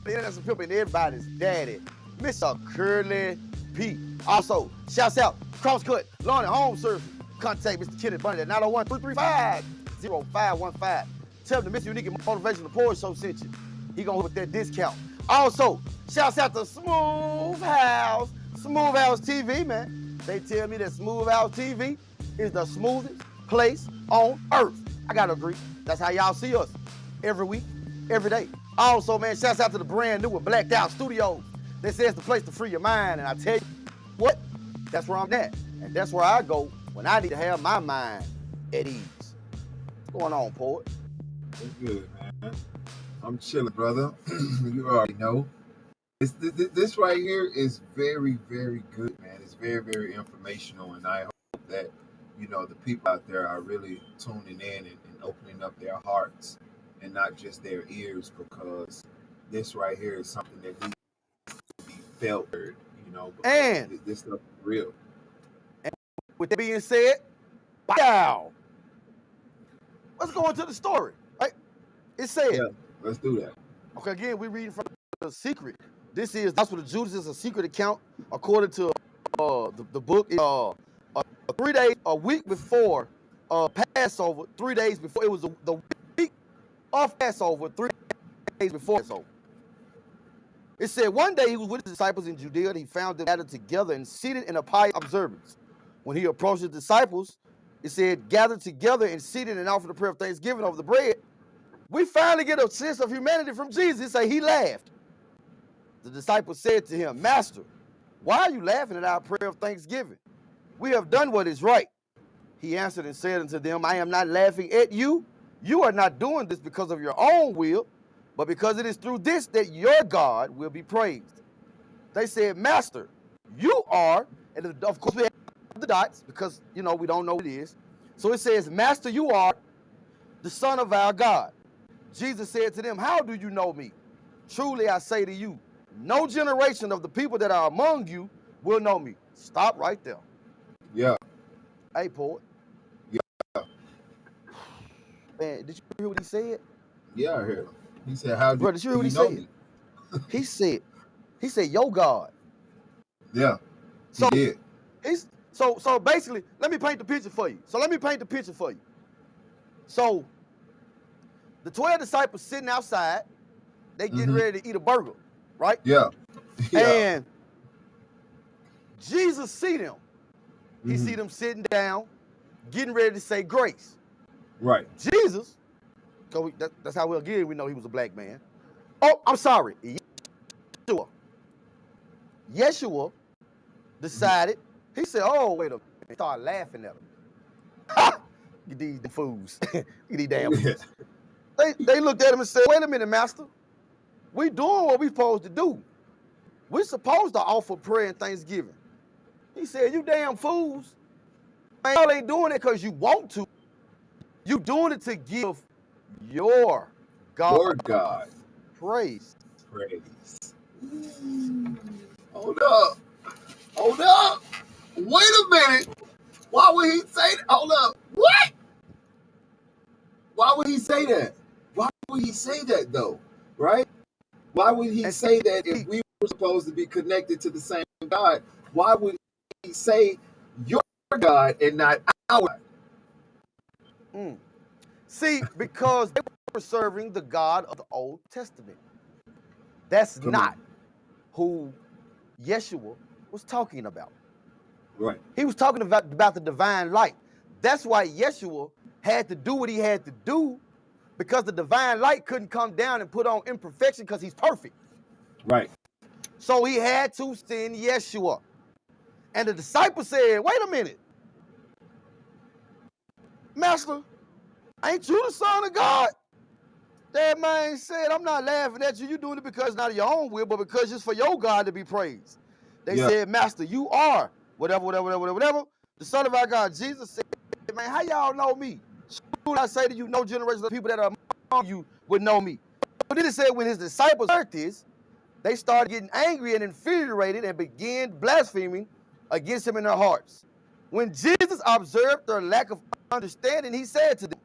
pimp and everybody's daddy, Mr. Curly P. Also, shouts out CrossCut, Lawn and Home Service. Contact Mr. Kenneth Bunny at 901-335-0515. Tell him the MrUnique and Motivation Support Show sent you. He gonna put that discount. Also, shouts out to SmooveHouseTV, man. They tell me that SmooveHouseTV is the smoothest place on earth. I gotta agree. That's how y'all see us every week, every day. Also, man, shouts out to the brand new with Blacked Out Studios. They say it's the place to free your mind, and I tell you what, that's where I'm at. And that's where I go when I need to have my mind at ease. What's going on, Poet? It's good, man. I'm chilling, brother. You already know. This right here is very, very good, man. It's very, very informational, and I hope that, you know, the people out there are really tuning in and opening up their hearts and not just their ears, because this right here is something that needs to be felt, you know, and this stuff is real. And with that being said, bow. Let's go into the story, right? It said, yeah, let's do that. Okay, again, we're reading from the secret. This is Gospel of Judas is a secret account according to the book. 3 days, a week before Passover, 3 days before, it was the week of Passover, 3 days before Passover. It said, one day he was with his disciples in Judea, and he found them gathered together and seated in a pious observance. When he approached the disciples, it said, gathered together and seated and offered the prayer of thanksgiving over the bread. We finally get a sense of humanity from Jesus. It said he laughed. The disciples said to him, Master, why are you laughing at our prayer of thanksgiving? We have done what is right. He answered and said unto them, I am not laughing at you. You are not doing this because of your own will, but because it is through this that your God will be praised. They said, Master, you are, and of course we have the dots because, you know, we don't know what it is. So it says, Master, you are the Son of our God. Jesus said to them, how do you know me? Truly I say to you, no generation of the people that are among you will know me. Stop right there. Yeah. Hey, Poet. Yeah. Man, did you hear what he said? Yeah, I heard him. He said, how do did you hear what he said? He said, yo, God. Yeah, he did. So basically, let me paint the picture for you. So the 12 disciples sitting outside, they getting ready to eat a burger, right? Yeah. And Jesus see them. He see them sitting down, getting ready to say grace. Right. Jesus, that's how we know he was a black man. Oh, I'm sorry. Yeshua decided, he said, oh, wait a minute. He started laughing at him. Get these fools. Get these damn fools. They looked at him and said, wait a minute, Master. We doing what we supposed to do. We supposed to offer prayer and thanksgiving. He said, you damn fools. Man, y'all ain't doing it because you want to. You doing it to give your God. Your God. Praise. Hold up. Wait a minute. Why would he say that? Hold up. What? Why would he say that? Why would he say that though? Right? Why would he say that if we were supposed to be connected to the same God? Why would he say your God and not our God? See, because they were serving the God of the Old Testament. That's not who Yeshua was talking about. Right. He was talking about the divine light. That's why Yeshua had to do what he had to do, because the divine light couldn't come down and put on imperfection because he's perfect. Right. So he had to send Yeshua. And the disciples said, wait a minute. Master, ain't you the Son of God? That man said, I'm not laughing at you. You're doing it because not of your own will, but because it's for your God to be praised. They said, Master, you are whatever, the Son of our God. Jesus said, man, how y'all know me? Should I say to you, no generation of people that are among you would know me? But then it said, when his disciples heard this, they started getting angry and infuriated and began blaspheming against him in their hearts. When Jesus observed their lack of understanding, he said to them,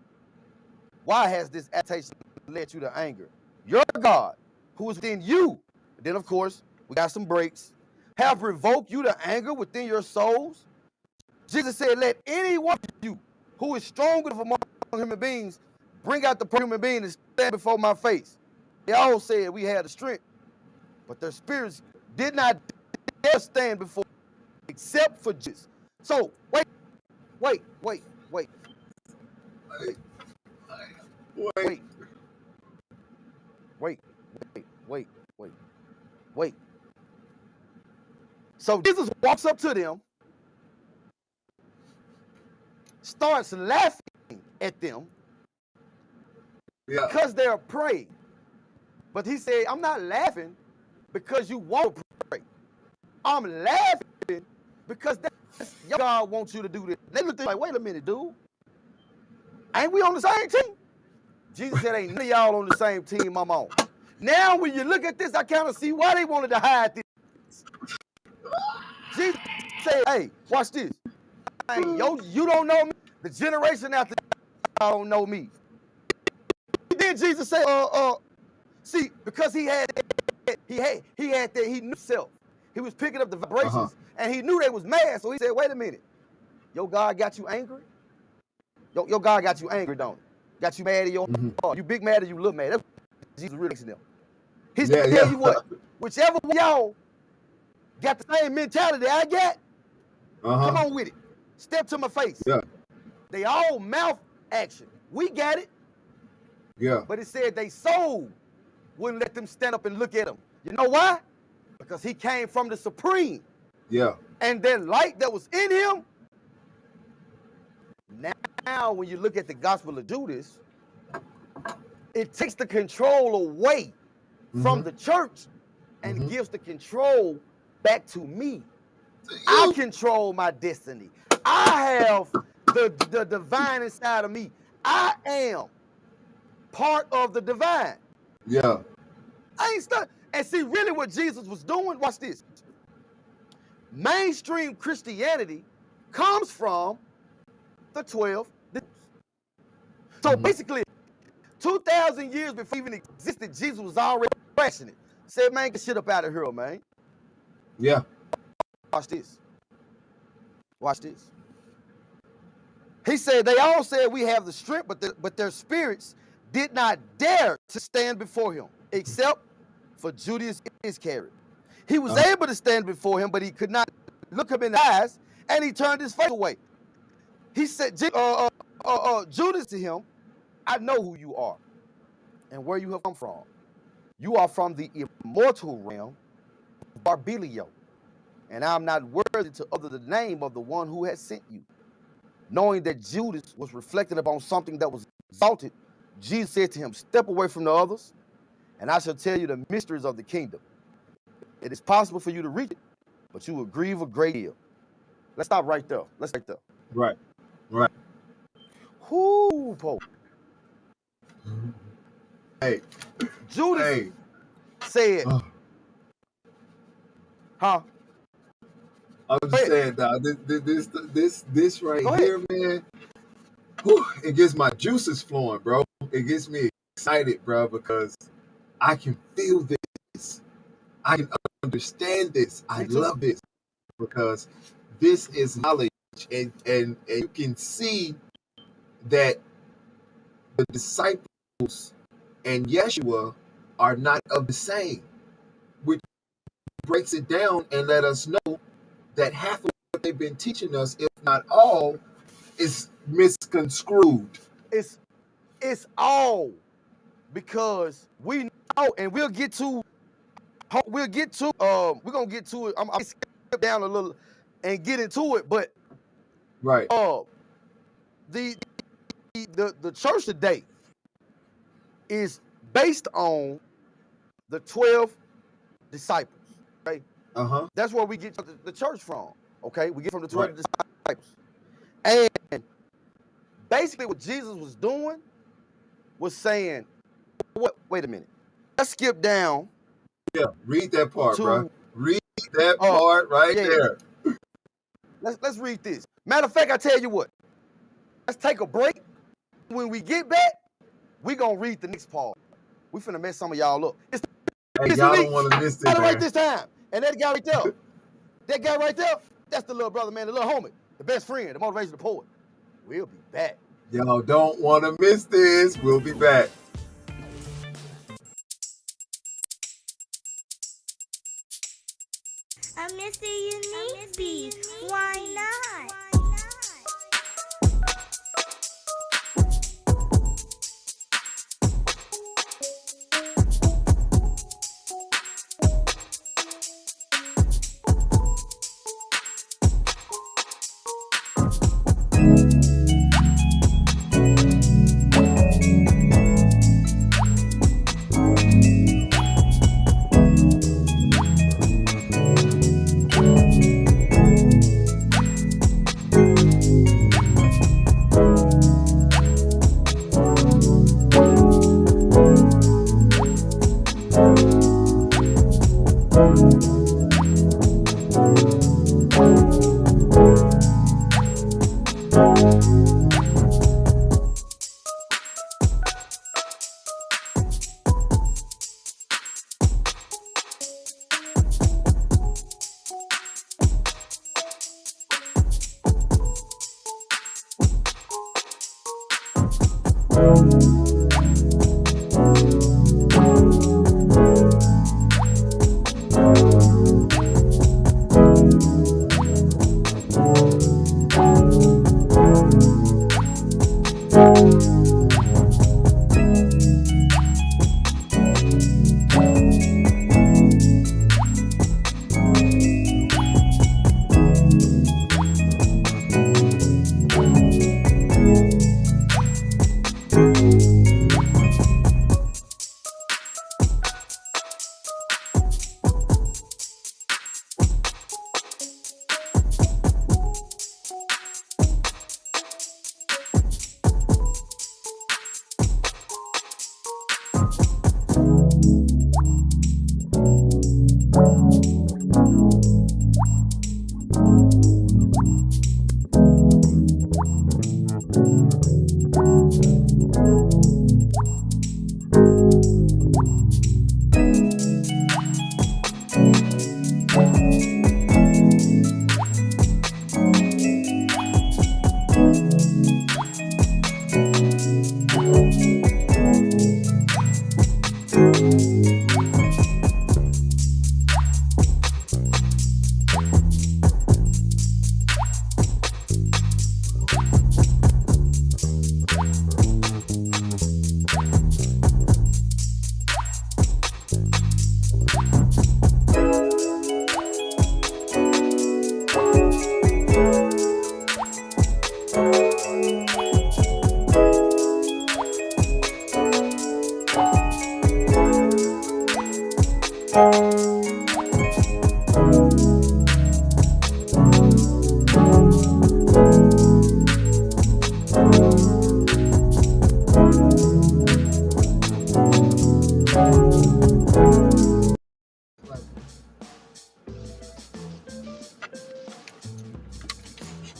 why has this agitation led you to anger? Your God, who is within you, then of course, we got some breaks, have provoked you to anger within your souls? Jesus said, let any one of you who is stronger among human beings bring out the human being and stand before my face. They all said we had the strength, but their spirits did not dare stand before except for Jesus. So wait. So Jesus walks up to them, starts laughing at them because they're praying. But he said, I'm not laughing because you want to pray. I'm laughing because that's your God wants you to do this. They looked like, wait a minute, dude. Ain't we on the same team? Jesus said, ain't none of y'all on the same team I'm on. Now, when you look at this, I kind of see why they wanted to hide this. Jesus said, hey, watch this. Hey, you don't know me. The generation after y'all don't know me. Then Jesus said, see, because he knew himself. He was picking up the vibrations, and he knew they was mad. So he said, wait a minute. Your God got you angry? Your God got you angry, don't he? Got you mad at your heart. You big mad or you look mad. That's what Jesus really them. He said, tell you what, whichever one y'all got the same mentality I got, come on with it. Step to my face. Yeah. They all mouth action. We got it. Yeah. But it said they soul wouldn't let them stand up and look at him. You know why? Because he came from the Supreme. Yeah. And that light that was in him. Now, when you look at the Gospel of Judas, it takes the control away from the church and gives the control back to me. I control my destiny. I have the divine inside of me. I am part of the divine. Yeah. I ain't stuck. And see, really what Jesus was doing, watch this. Mainstream Christianity comes from the 12. So basically, 2,000 years before even existed, Jesus was already crashing it. Said, man, get shit up out of here, man. Yeah. Watch this. Watch this. He said, they all said we have the strength, but their spirits did not dare to stand before him, except for Judas Iscariot. He was able to stand before him, but he could not look him in the eyes, and he turned his face away. He said, Judas to him, I know who you are and where you have come from. You are from the immortal realm of Barbilio, and I'm not worthy to utter the name of the one who has sent you. Knowing that Judas was reflecting upon something that was exalted, Jesus said to him, step away from the others, and I shall tell you the mysteries of the kingdom. It is possible for you to reach it, but you will grieve a great deal. Let's stop right there. Let's right there. Right. Right. Whoo, Pope. Hey. Judas said, huh? I was just saying, dog, this right here, man, whew, it gets my juices flowing, bro. It gets me excited, bro, because I can feel this. I can understand this. I love this because this is knowledge, and you can see that the disciples and Yeshua are not of the same, which breaks it down and let us know that half of what they've been teaching us, if not all, is misconstrued. It's all because we know, and we're gonna get to it. I'm gonna skip down a little and get into it, but right. The church today is based on the 12 disciples. Okay. That's where we get the church from. Okay, we get from the 12 disciples. And basically, what Jesus was doing was saying, wait a minute. Let's skip down. Yeah, read that part, bro. Read that part there. Let's read this. Matter of fact, I tell you what. Let's take a break. When we get back, we gonna read the next part. We finna mess some of y'all up. Hey, y'all don't want to miss it, man. Right this time. And that guy right there, that's the little brother, man, the little homie, the best friend, the motivational poet. We'll be back. Y'all don't want to miss this. We'll be back. A MrUnique beat. Why not?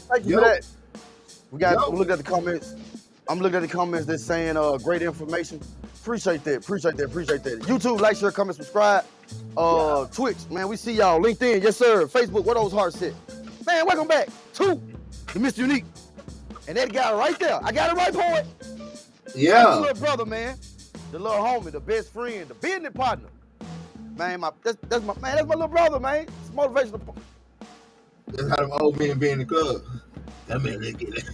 Thank you for that. We looked at the comments. I'm looking at the comments that's saying great information. Appreciate that. YouTube, like, share, comment, subscribe. Twitch, man, we see y'all. LinkedIn, yes sir. Facebook, what those hearts said. Man, welcome back to the MrUnique. And that guy right there, I got it right, poet. Yeah. That's the little brother, man. The little homie, the best friend, the business partner. Man, that's my little brother, man. It's motivational. That's how them old men be in the club. That man, look at it.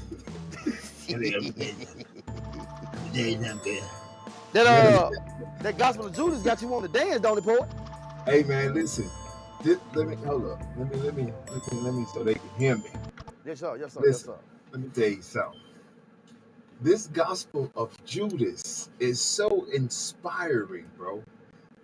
That Gospel of Judas got you on the dance, don't it, poet? Hey man, listen. Let me hold up. Let me so they can hear me. Yes, sir. Listen, let me tell you something. This Gospel of Judas is so inspiring, bro.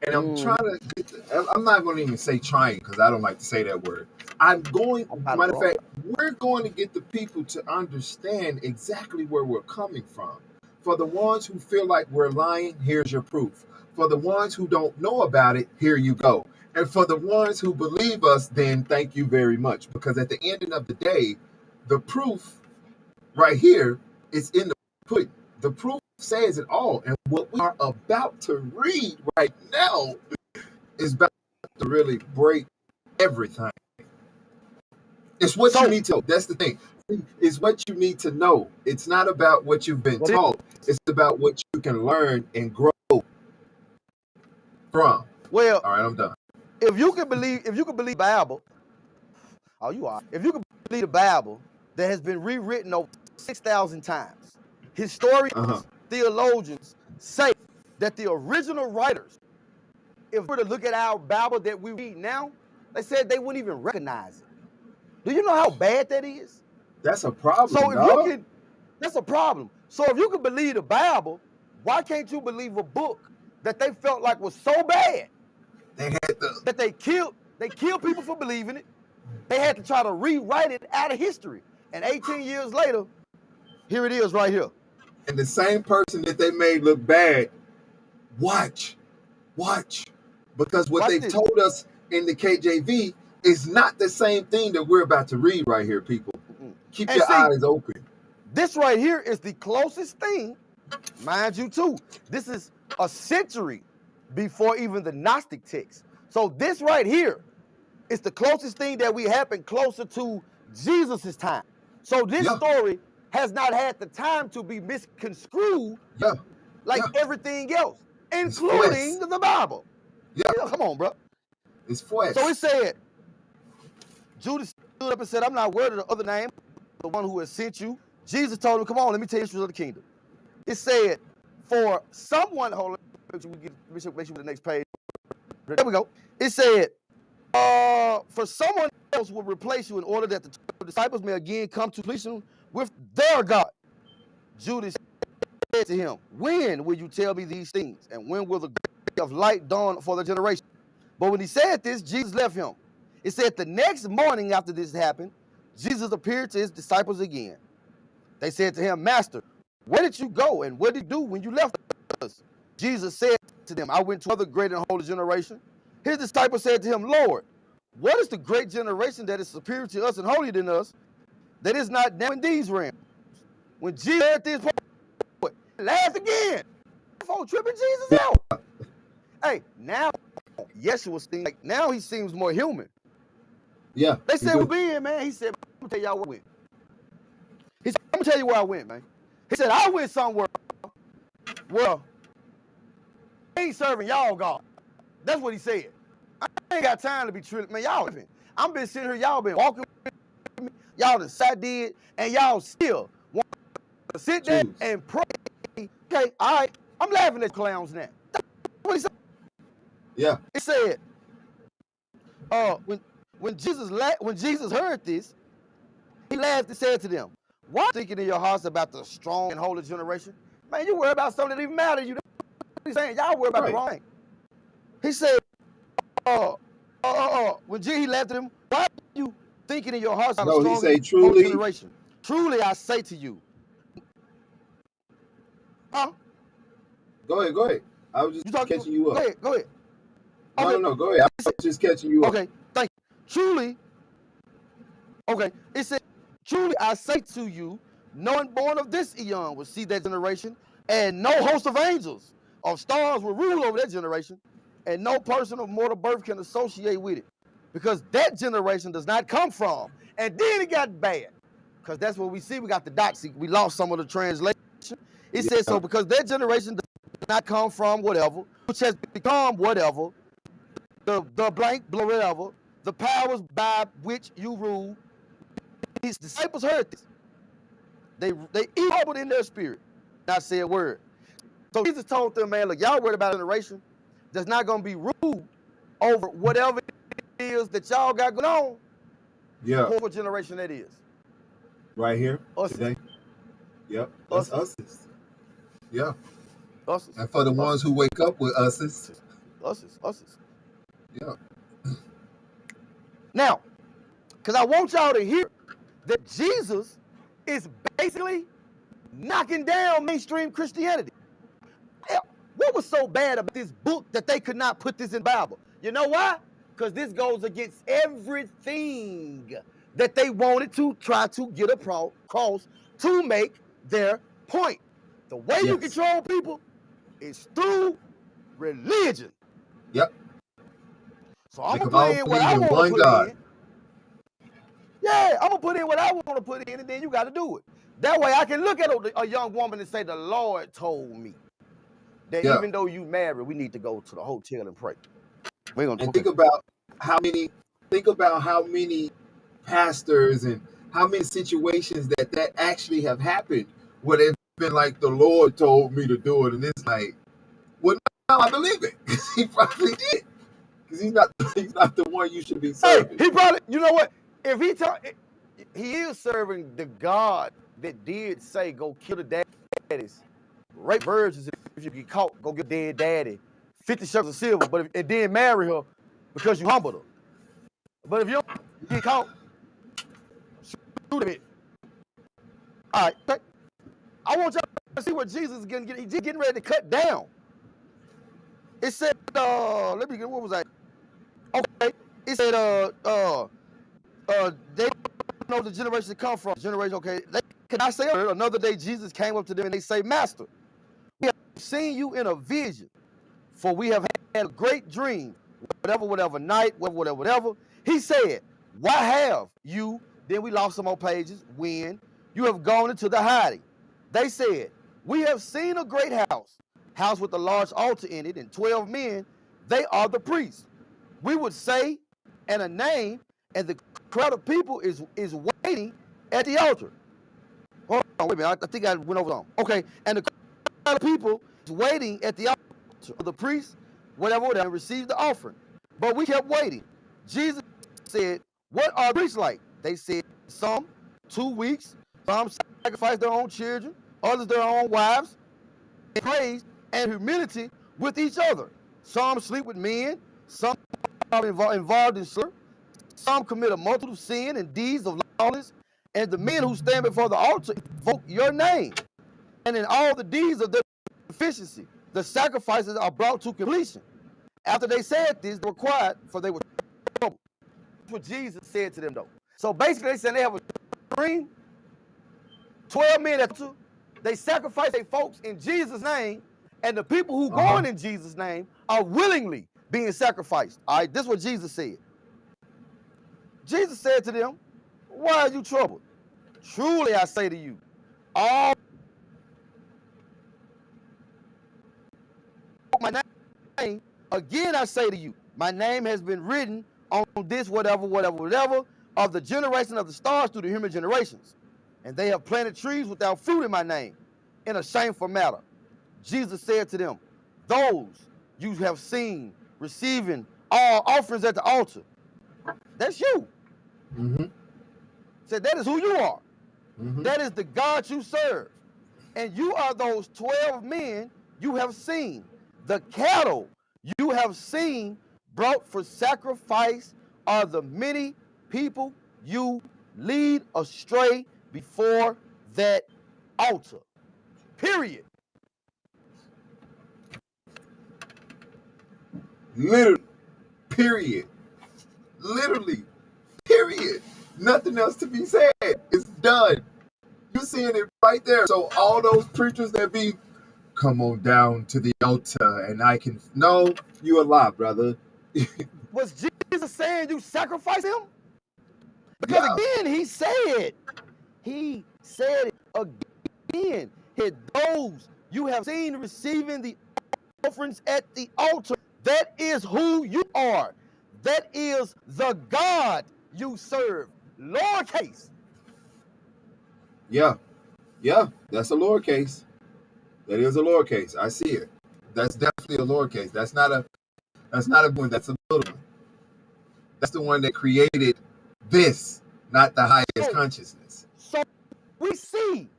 And I'm trying to get I'm not going to even say trying because I don't like to say that word. Matter of fact, we're going to get the people to understand exactly where we're coming from. For the ones who feel like we're lying, here's your proof. For the ones who don't know about it, here you go. And for the ones who believe us, then thank you very much. Because at the end of the day, the proof right here is in the pudding. The proof says it all. And what we are about to read right now is about to really break everything. It's what you need to know. That's the thing. It's what you need to know. It's not about what you've been taught. It's about what you can learn and grow from. Well, all right, I'm done. If you can believe the Bible, if you can believe the Bible that has been rewritten over 6,000 times, historians, theologians say that the original writers, if we were to look at our Bible that we read now, they said they wouldn't even recognize it. Do you know how bad that is? That's a problem. So if you can, that's a problem. So if you can believe the Bible, why can't you believe a book that they felt like was so bad that they killed people for believing it? They had to try to rewrite it out of history. And 18 years later, here it is right here. And the same person that they made look bad, watch. Because what they've told us in the KJV is not the same thing that we're about to read right here, people. Keep your eyes open. This right here is the closest thing, mind you too. This is a century before even the Gnostic text. So this right here is the closest thing that we happen closer to Jesus's time. So this story has not had the time to be misconstrued like everything else, including the Bible. Come on, bro. It's flesh. So it said, Judas stood up and said, I'm not worthy of the other name, the one who has sent you. Jesus told him, come on, let me tell you the history of the kingdom. It said, for someone, hold on, make sure the next page. There we go. It said, for someone else will replace you in order that the disciples may again come to completion with their God. Judas said to him, when will you tell me these things? And when will the day of light dawn for the generation? But when he said this, Jesus left him. It said the next morning after this happened, Jesus appeared to his disciples again. They said to him, Master, where did you go and what did you do when you left us? Jesus said to them, I went to another great and holy generation. His disciples said to him, Lord, what is the great generation that is superior to us and holier than us, that is not now in these realms? When Jesus heard this, he laughed again. Before tripping Jesus out. Hey, now Yeshua seems like, now he seems more human. Yeah. They said, we'll be in, man. He said, I'm going to tell y'all where I went. He said, I'm going to tell you where I went, man. He said, I went somewhere. Well, I ain't serving y'all God. That's what he said. I ain't got time to be tripping. Man, y'all, I'm been sitting here, y'all been walking with me. Y'all done sat dead, and y'all still want to sit there and pray. Okay, all right. I'm laughing at clowns now. That's what he said. Yeah. It said, when Jesus heard this, he laughed and said to them, why are you thinking in your hearts about the strong and holy generation? Man, you worry about something that even matters. You know what he's saying? Y'all worry about the wrong thing. He said, when he laughed at him, why are you thinking in your hearts about the strong and holy generation? Truly I say to you. Go ahead. I was just catching you up. Go ahead. Okay. No, go ahead. I was just catching you up. Okay, thank you. It said, truly I say to you, no one born of this eon will see that generation, and no host of angels or stars will rule over that generation, and no person of mortal birth can associate with it, because that generation does not come from. And then it got bad, because that's what we see. We got the dots. We lost some of the translation. It says, so because that generation does not come from whatever, which has become whatever, the blank, whatever, the powers by which you rule. His disciples heard this. They evil in their spirit, not say a word. So Jesus told them, man, look, y'all worried about a generation that's not going to be ruled over whatever it is that y'all got going on. Yeah. What generation that is? Right here. Us. Today. Yep. That's us. Yeah. Us. And for the ones who wake up with us. Yeah. Now, because I want y'all to hear that Jesus is basically knocking down mainstream Christianity. What was so bad about this book that they could not put this in the Bible? You know why? Because this goes against everything that they wanted to try to get across to make their point. The way you control people is through religion. Yep. So I'm going to put in what I want to put in. Yeah, I'm going to put in what I want to put in, and then you got to do it. That way I can look at a young woman and say, the Lord told me that even though you married, we need to go to the hotel and pray. And think about how many pastors and how many situations that actually have happened where they've been like, the Lord told me to do it, and it's like, well, no, I believe it. He probably did. Because he's not the one you should be serving. Hey, he probably, you know what? If he is serving the God that did say, go kill the daddies, rape virgins if you get caught, go get dead daddy, 50 shekels of silver, and then marry her because you humbled her. But if you don't get caught, shoot him. All right, I want y'all to see what Jesus is getting ready to cut down. It said, let me get, what was that? Okay, it said, they don't know the generation to come from. Generation, okay. Can I say another day Jesus came up to them and they say, Master, we have seen you in a vision, for we have had a great dream, whatever night, whatever. He said, why have you, then we lost some more pages, when you have gone into the hiding. They said, we have seen a great house with a large altar in it, and 12 men, they are the priests. We would say, and a name, and the crowd of people is waiting at the altar. Hold on, wait a minute, I think I went over on. Okay, and the crowd of people is waiting at the altar. The priest, whatever, received the offering. But we kept waiting. Jesus said, what are priests like? They said, some 2 weeks, some sacrifice their own children, others their own wives, and praise and humility with each other. Some sleep with men, some are involved in slur, some commit a multitude of sin and deeds of lawlessness, and the men who stand before the altar invoke your name. And in all the deeds of their deficiency, the sacrifices are brought to completion. After they said this, they were quiet, for they were troubled. That's what Jesus said to them, though. So basically, they said they have a dream. 12 men at the altar, they sacrifice their folks in Jesus' name, and the people who going in Jesus' name are willingly being sacrificed. All right, this is what Jesus said. Jesus said to them, why are you troubled? Truly I say to you, all my name, again I say to you, my name has been written on this whatever of the generation of the stars through the human generations. And they have planted trees without fruit in my name, in a shameful matter. Jesus said to them, those you have seen receiving all offerings at the altar, that's you. Said that is who you are. That is the God you serve. And you are those 12 men you have seen. The cattle you have seen brought for sacrifice are the many people you lead astray before that altar. Period. Literally. Period. Literally. Period. Nothing else to be said. It's done. You're seeing it right there. So all those preachers that be, come on down to the altar and I can, no, you a lie, brother. Was Jesus saying you sacrifice him? Because again, he said it again, that those you have seen receiving the offerings at the altar, that is who you are. That is the God you serve. Lowercase. Yeah, that's a lowercase. That is a lowercase. I see it. That's definitely a lowercase. That's not a one. That's a little one. That's the one that created this, not the highest consciousness. So we see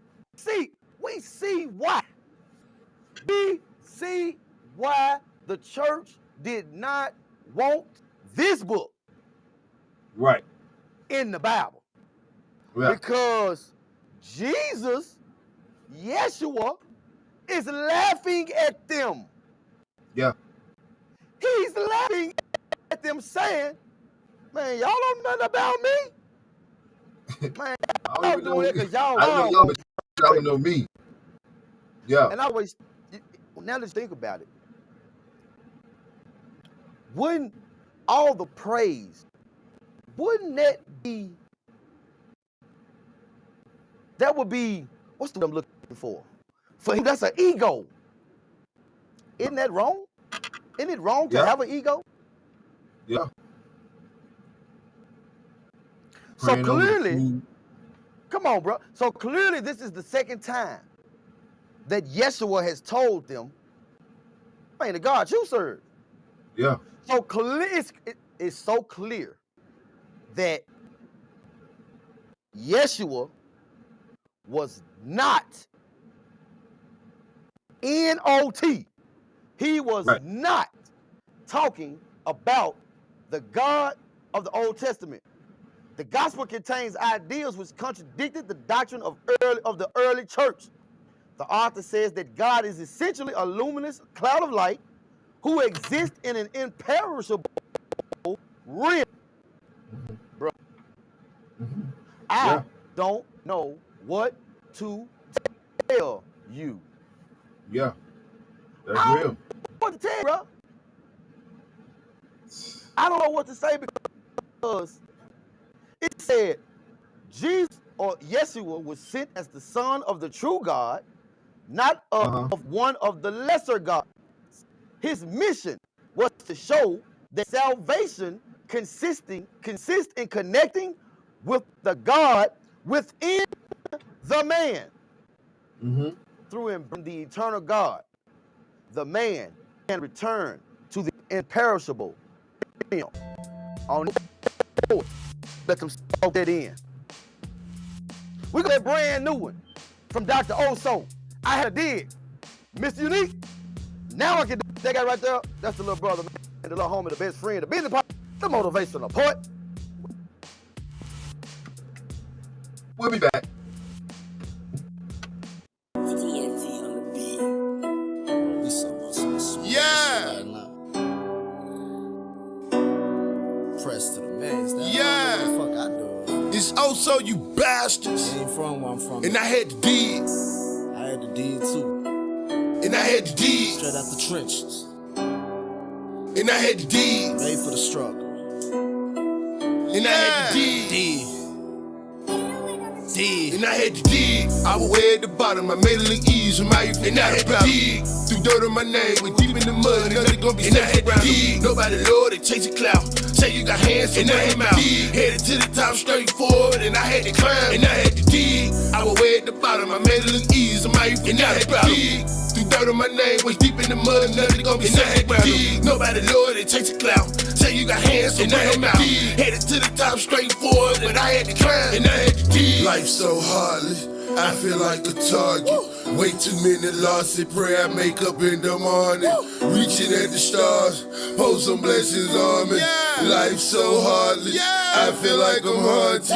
why. We see why the church did not want this book in the Bible. Because Jesus, Yeshua, is laughing at them. He's laughing at them saying, man, y'all don't know nothing about me. Man, y'all doing it because y'all know me. And I always, now let's think about it. Wouldn't all the praise, wouldn't that be, that would be, what's the word I'm looking for? For him, that's an ego. Isn't that wrong? Isn't it wrong to have an ego? So clearly, come on, bro. So clearly this is the second time that Yeshua has told them, man, the God you serve. So clear, it's so clear that Yeshua was not N-O-T. He was not talking about the God of the Old Testament. The gospel contains ideas which contradicted the doctrine of the early church. The author says that God is essentially a luminous cloud of light who exists in an imperishable realm. Bro, I don't know what to tell you. That's real. What to tell you, bro? I don't know what to say because it said Jesus or Yeshua was sent as the son of the true God, not of one of the lesser gods. His mission was to show that salvation consists in connecting with the God within the man. Through him, the eternal God, the man can return to the imperishable realm. On let them soak that in. We got a brand new one from Dr. Oso. I had a dig. MrUnique. Now I can do that guy right there. That's the little brother, man, the little homie, the best friend, the business partner, the motivational poet. We'll be back. Yeah. Press to the max. Yeah. What the fuck I do? It's also you bastards. Ain't from where I'm from. And I had to dig. I had to dig too. And I had to dig. Straight out the trenches. And I had to dig. Made for the struggle. And I had to dig. And I had to dig. I was way at the bottom. I made it look easy. And I had to dig. Threw dirt on my name. Went deep in the mud. And nothing gonna be safe. And I had to dig. Nobody Lord, they chase a clout. Say you got hands and I had to dig. Headed to the top straight forward. And I had to climb. And I had to dig. I was way at the bottom. I made it look easy. And I had to dig. Threw dirt on my name. Went deep in the mud. Nothing gonna be safe. Nobody Lord, they chase a clout. Say you got hands and I had to dig. Headed to the top straight forward. But I had to climb. And I had to dig. Life so heartless, I feel like a target. Way too many losses, pray I make up in the morning. Reaching at the stars, hold some blessings on me. Life so heartless, I feel like I'm haunted.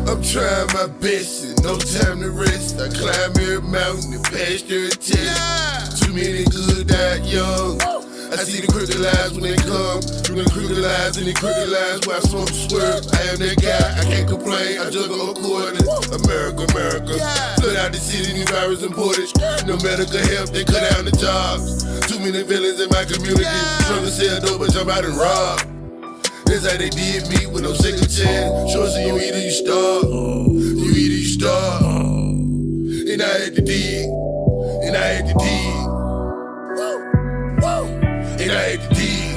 I'm trying my best and no time to rest. I climb every mountain and pass their test. Too many good died young. I see the crooked lies when they come. Through the crooked lies and the crooked lies where I smoke swerve. I am that guy, I can't complain, I juggle accordingly. America, America. Flood out the city, new virus imported. No medical help, they cut down the jobs. Too many villains in my community. Trying to sell dope and jump out and rob. That's how they did me with no second chance. Sure, so you either you starve, you either you starve. And I had to dig, and I had to dig. And I had to dig,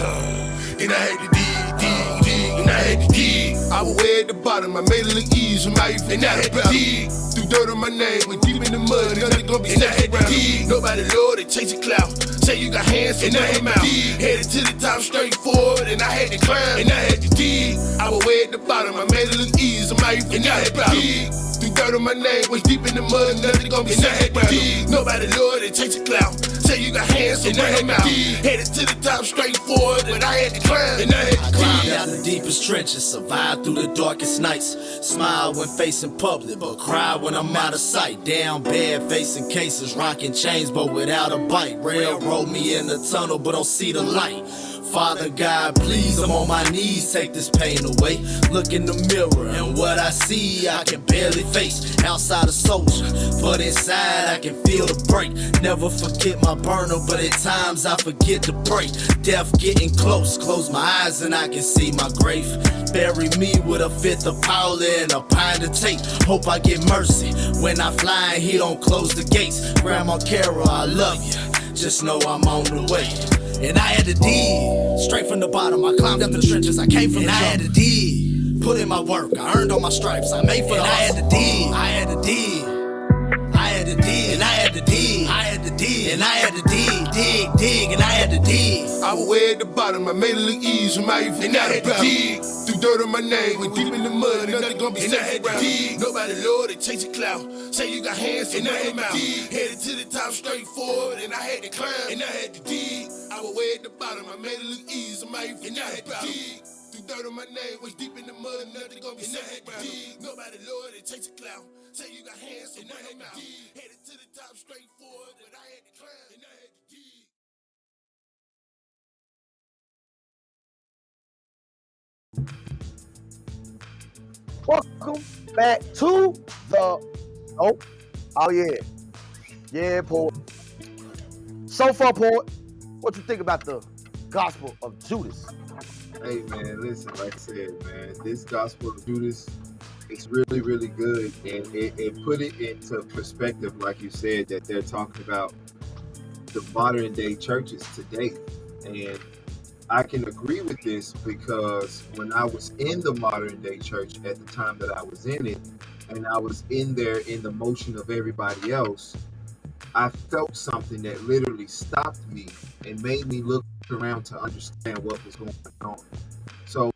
and I had to dig, and I had to dig. I was way at the bottom, I made it look easy, and I had to dig. Threw dirt on my name, went deep in the mud, nothing gonna be safe. And I had to dig. Nobody Lord, they chase a clout. Say you got hands and I had to dig. Headed to the top straight forward, and I had to climb, and I had to dig. I was way at the bottom, I made it look easy, and I had to dig. Threw dirt on my name, was deep in the mud, nothing gonna be said. Nobody Lord, it takes a clout. Say you got hands, so bring them out. Headed to the top, straight forward, but I had to climb. And I had to climbed out the deepest trenches, survived through the darkest nights. Smile when facing public, but cry when I'm out of sight. Down bad, facing cases, rocking chains, but without a bite. Railroad me in the tunnel, but don't see the light. Father God, please, I'm on my knees, take this pain away. Look in the mirror, and what I see, I can barely face. Outside a soldier, but inside I can feel the break. Never forget my burner, but at times I forget to break. Death getting close, close my eyes and I can see my grave. Bury me with a fifth of powder and a pint of tape. Hope I get mercy when I fly and he don't close the gates. Grandma Carol, I love you, just know I'm on the way. And I had to dig, straight from the bottom, I climbed up the trenches, I came from the jump. I had to dig, put in my work, I earned all my stripes, I made for the hustle. I had to dig, I had to dig, I had to dig, and I had to dig, I had to dig, and I had to dig, and I had to dig. I was way at the bottom, I made it look easy from my youth, and I had to dig. Threw dirt on my name, went deep in the mud, nothing gonna be safe around. Nobody Lord, it takes a clout. Say you got hands, so bring them out. Headed to the top, straight forward, and I had to climb, and I had to dig. I was way at the bottom, I made it look easy, my youth, and I had to dig. Threw dirt on my name, was deep in the mud, nothing gonna be safe around. Nobody Lord, it takes a clout. Say you got hands, so bring them out. Headed to the top, straight forward, and I had to climb, and I had to dig. Welcome back to the yeah, Port. So far, Port, what you think about the Gospel of Judas? Hey man, listen, like I said, man, this Gospel of Judas, it's really, really good, and it put it into perspective, like you said, that they're talking about the modern day churches today. And I can agree with this because when I was in the modern day church at the time that I was in it, and I was in there in the motion of everybody else, I felt something that literally stopped me and made me look around to understand what was going on. So,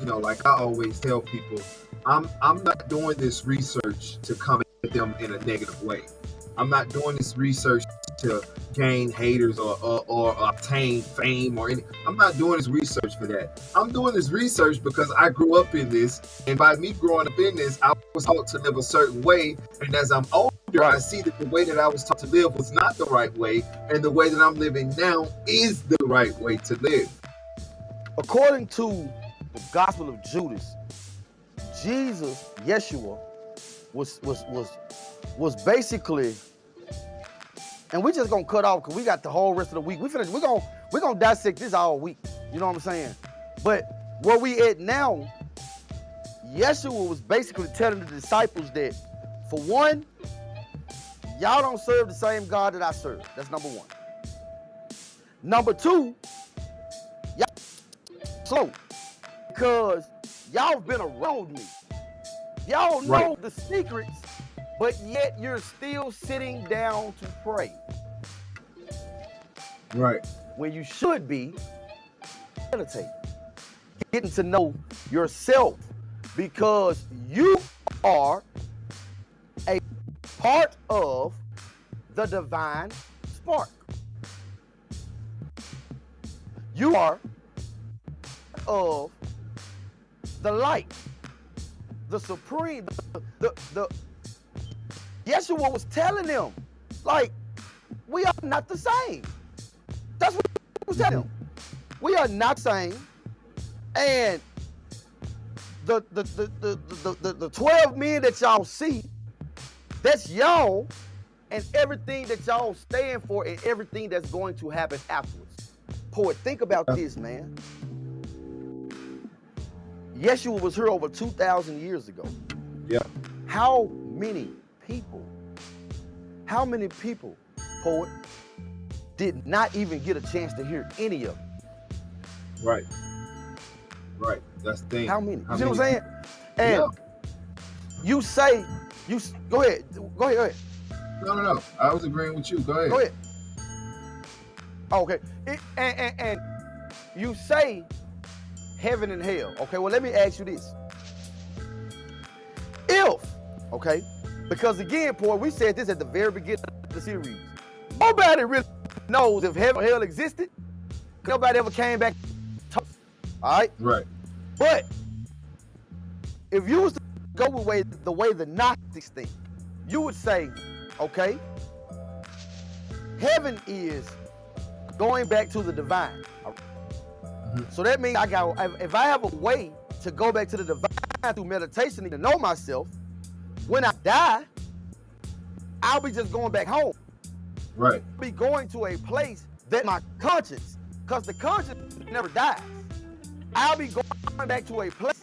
you know, like I always tell people, I'm not doing this research to come at them in a negative way. I'm not doing this research to gain haters or obtain fame or anything. I'm not doing this research for that. I'm doing this research because I grew up in this, and by me growing up in this, I was taught to live a certain way, and as I'm older, I see that the way that I was taught to live was not the right way, and the way that I'm living now is the right way to live. According to the Gospel of Judas, Jesus, Yeshua, was basically, and we're just gonna cut off because we got the whole rest of the week. We're gonna dissect this all week. You know what I'm saying? But where we at now, Yeshua was basically telling the disciples that, for one, y'all don't serve the same God that I serve. That's number one. Number two, y'all slow because y'all been around me. Y'all know the secrets, but yet you're still sitting down to pray. Right. When you should be meditating, getting to know yourself, because you are a part of the divine spark. You are of the light, the supreme, the Yeshua was telling them, like, we are not the same. That's what he was telling them. We are not the same. And the 12 men that y'all see, that's y'all and everything that y'all stand for and everything that's going to happen afterwards. Poet, think about this, man. Yeshua was here over 2,000 years ago. Yeah. How many people, Poet, did not even get a chance to hear any of it? Right. Right. That's the thing. How many? You see what I'm saying? And you say, go ahead. No. I was agreeing with you. Go ahead. Go ahead. Okay. And you say heaven and hell. Okay, well, let me ask you this. If, Okay? Because again, Paul, we said this at the very beginning of the series. Nobody really knows if heaven or hell existed. Nobody ever came back. All right? Right. But if you was to go with the way the Gnostics think, you would say, okay, heaven is going back to the divine. So that means if I have a way to go back to the divine through meditation and to know myself, when I die, I'll be just going back home. Right. I'll be going to a place that my conscience, because the conscience never dies. I'll be going back to a place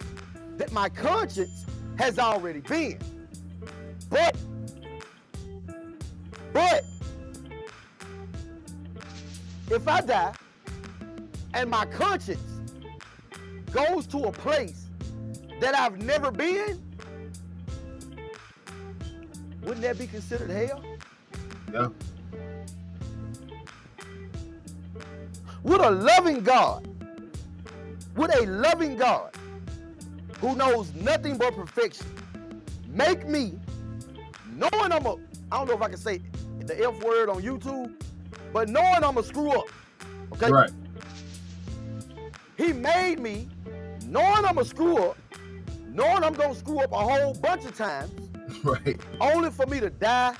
that my conscience has already been. But if I die and my conscience goes to a place that I've never been, wouldn't that be considered hell? Yeah. Would a loving God who knows nothing but perfection make me, knowing I don't know if I can say the F word on YouTube, but knowing I'm a screw up, okay? Right. He made me, knowing I'm a screw up, knowing I'm gonna screw up a whole bunch of times, right? Only for me to die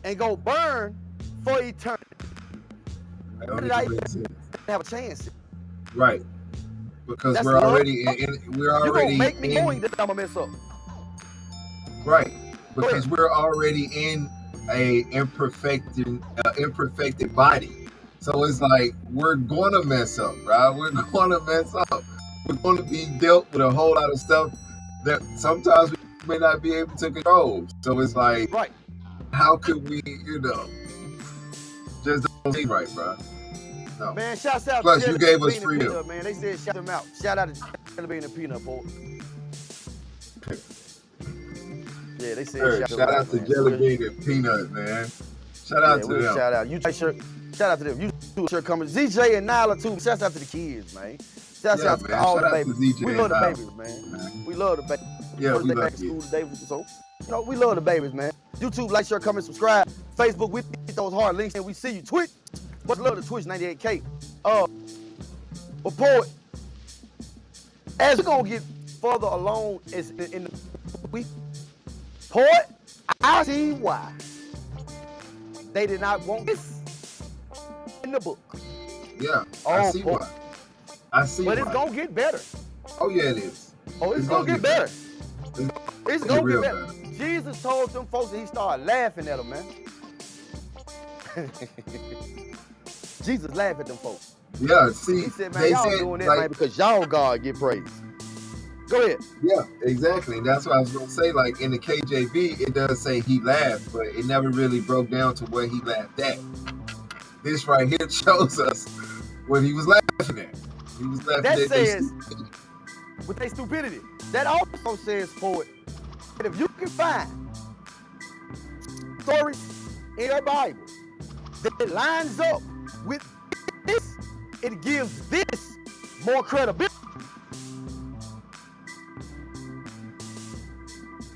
and go burn for eternity. Where did I even have a chance? Right. Because we're already we're already you gonna make me knowing that I'm gonna mess up. Right. Because we're already in a imperfected body. So it's like we're gonna mess up, right? We're gonna mess up. We're gonna be dealt with a whole lot of stuff that sometimes we may not be able to control. So it's like, right, how could we, just don't seem right, bro. No. Man, shouts out Plus, to you gave us Bean freedom. Peanut, man. They said shout them out. Shout out to Jelly Bean and Peanut, boy. Yeah, they said shout out to Jelly Bean and Peanut, man. Shout out to them. Shout out. Shout out to them. You two sure coming. ZJ and Nyla too. Shout out to the kids, man. Shout out to all the babies. We love the babies, man. We love the babies. Yeah, we love school today, so we love the babies, man. YouTube, like, share, comment, subscribe. Facebook, we get those hard links and we see you. Twitch, but love the Twitch 98K. But Poet, as we're gonna get further along in the week, Poet, I see why they did not want this in the book. Yeah, I see why. I see why. But it's gonna get better. Oh yeah, it is. Oh, it's gonna get better. It's gonna get better. Jesus told them folks that he started laughing at them, man. Jesus laughed at them folks. Yeah, see, he said, man, y'all doing that, man, because y'all God get praised. Go ahead. Yeah, exactly. That's what I was gonna say. Like in the KJV, it does say he laughed, but it never really broke down to where he laughed at. This right here shows us what he was laughing at. He was laughing that at says, with their stupidity. That also says, Poet, that if you can find stories in your Bible that lines up with this, it gives this more credibility.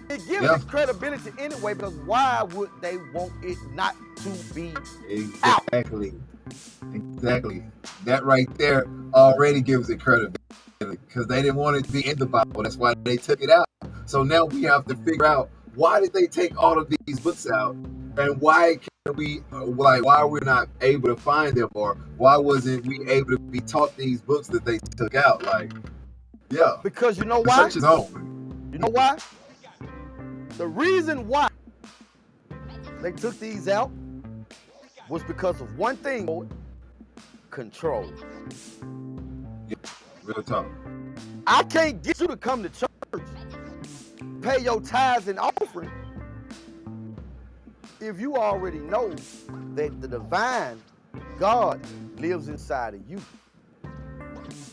It gives it credibility anyway, because why would they want it not to be exactly out? Exactly. That right there already gives it credibility, because they didn't want it to be in the Bible. That's why they took it out. So now we have to figure out, why did they take all of these books out, and why can we, why are we not able to find them, or why wasn't we able to be taught these books that they took out? Like, yeah, because you know why? Search is on. You know why? The reason why they took these out was because of one thing, boy: control. Yeah, real talk. I can't get you to come to church, pay your tithes and offering, if you already know that the divine God lives inside of you.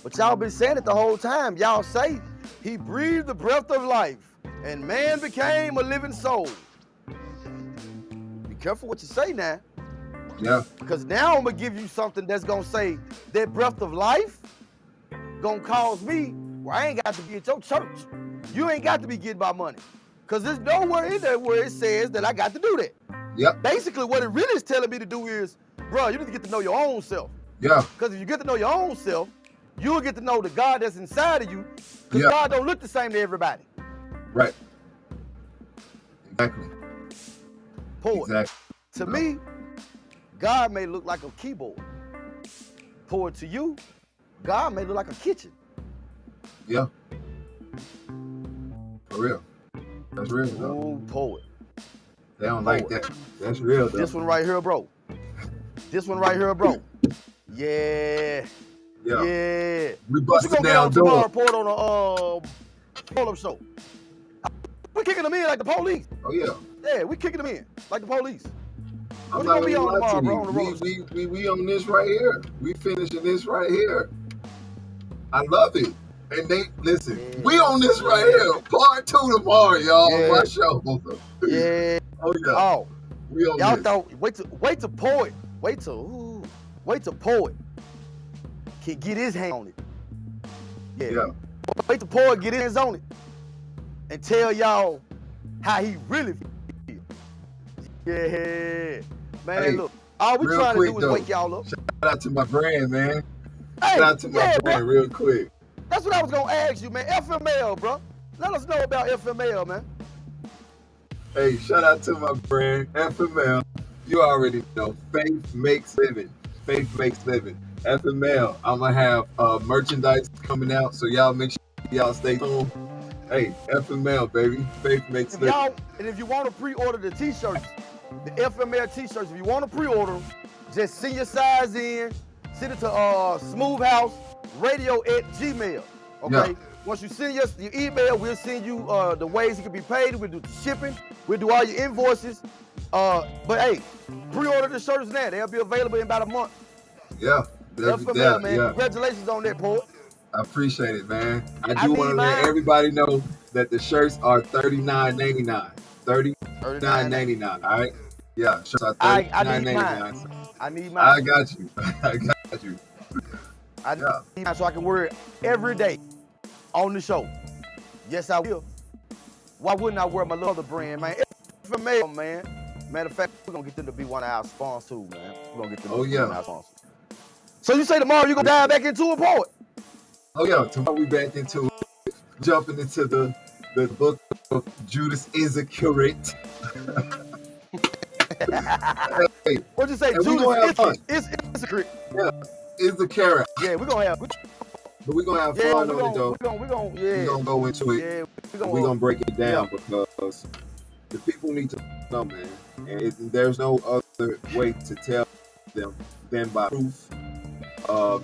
But y'all been saying it the whole time. Y'all say he breathed the breath of life and man became a living soul. Be careful what you say now. Yeah. Because now I'm gonna give you something that's gonna say that breath of life gonna cause me, well, I ain't got to be at your church. You ain't got to be getting my money. Because there's nowhere in there where it says that I got to do that. Yep. Basically, what it really is telling me to do is, bro, you need to get to know your own self. Yeah. Because if you get to know your own self, you'll get to know the God that's inside of you. Because God don't look the same to everybody. Right. Exactly. Poet. Exactly. To me, God may look like a keyboard. Poet, to you, God may look like a kitchen. Yeah. For real. That's real, though. Ooh, poet. They don't like that. That's real, though. This one right here, bro. This one right here, bro. Yeah. Yeah. We busted down down door. Report on a pull-up show. We're kicking them in like the police. Oh yeah. Yeah, we kicking them in like the police. I'm What not gonna be gonna on lie to tomorrow, bro? On the you. road? We on this right here. We finishing this right here. I love it. And they listen. Yeah. We on this right here. Part 2 tomorrow, y'all. On my show. Yeah. Oh yeah. Oh. We on Y'all this. thought wait till poet. Wait till poet can get his hand on it. Yeah. Wait till poet get his hands on it and tell y'all how he really feels. Yeah. Man, Hey, look. All we real trying to quick, do is though. wake y'all up. Shout out to my brand, man. Hey, Shout out to my brand, bro. real quick. That's what I was gonna ask you, man. FML, bro. Let us know about FML, man. Hey, shout out to my brand, FML. You already know, faith makes living. Faith makes living. FML, I'm gonna have merchandise coming out, so y'all make sure y'all stay tuned. Hey, FML, baby. Faith makes living. And if you want to pre-order the t-shirts, the FML t-shirts, if you want to pre-order them, just send your size in, send it to SmooveHouseRadio@gmail. Okay? Yeah. Once you send your email, we'll send you the ways it can be paid. We'll do the shipping. We'll do all your invoices. But hey, pre-order the shirts now. They'll be available in about a month. Yeah. FML, man. Congratulations on that, poet. I appreciate it, man. I do want to let everybody know that the shirts are $39.99. $39.99, all right? Yeah, shirts are $39.99. I need mine. I got you. I got you. I need mine so I can wear it every day on the show. Yes, I will. Why wouldn't I wear my other brand, man? FML, man. Matter of fact, we're going to get them to be one of our sponsors, too, man. We're going to get them to be one of our sponsors. So you say tomorrow you're going to dive back into a poet? Oh, yeah. Tomorrow we back into it. Jumping into the book of Judas Iscariot. Hey, what'd you say? Judas Iscariot. Yeah, Iscariot. Yeah, we're going to have... But we're going to have fun on it, though. We're going to go into it. Yeah, we're going to break it down because the people need to know, man. And there's no other way to tell them than by proof,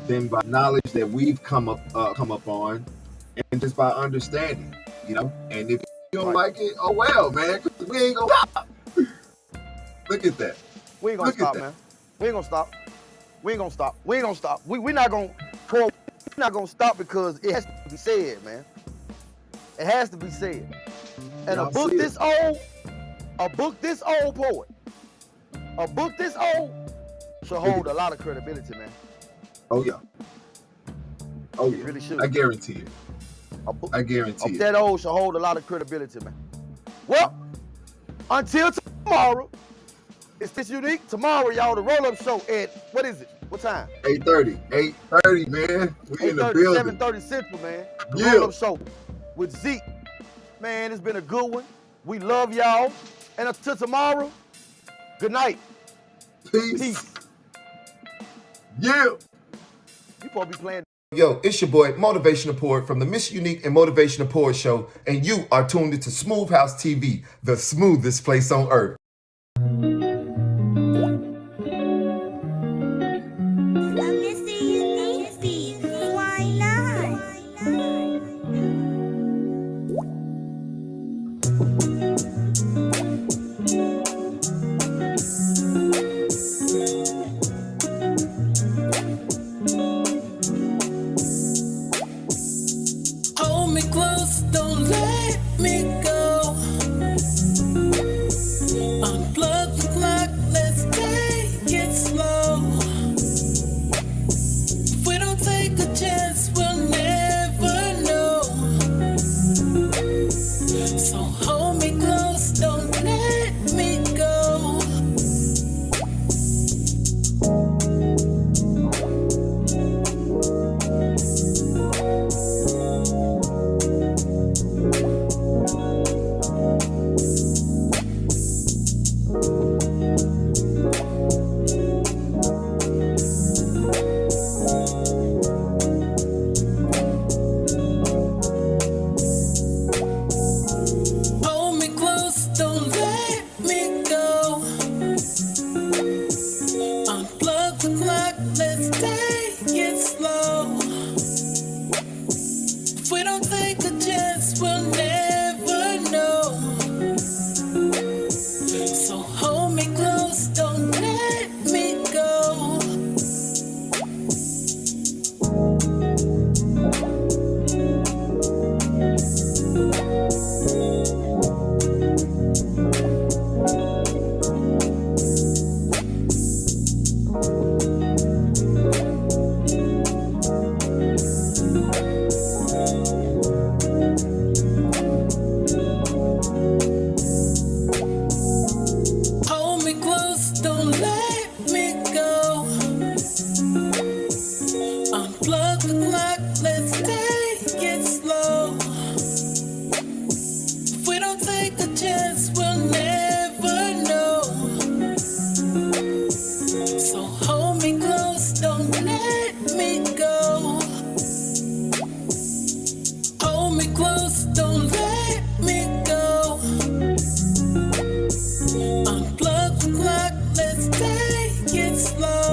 than by knowledge that we've come up on, and just by understanding, you know. And if you don't like it, oh well, man, 'cause we ain't gonna stop. Look at that. We ain't gonna stop, man. We ain't gonna stop. We ain't gonna stop. We ain't gonna stop. We're not gonna stop because it has to be said, man. It has to be said. And a book this old poet, a book this old should hold a lot of credibility, man. Oh yeah. Oh yeah. It really should. I guarantee it. I guarantee it. That old should hold a lot of credibility, man. Well, until tomorrow, it's MrUnique. Tomorrow, y'all, the roll-up show at, what is it? What time? 8:30. 8:30, man. We in the building. 7:30 Central, man. The Yeah. roll-up show with Zeke. Man, it's been a good one. We love y'all. And until tomorrow, good night. Peace. Yeah. You supposed to be playing. Yo, it's your boy, Motivational Poet from the MrUnique and Motivational Poet Show, and you are tuned into SmooveHouseTV, the smoothest place on earth. Hold me close, don't let me go. Hold me close.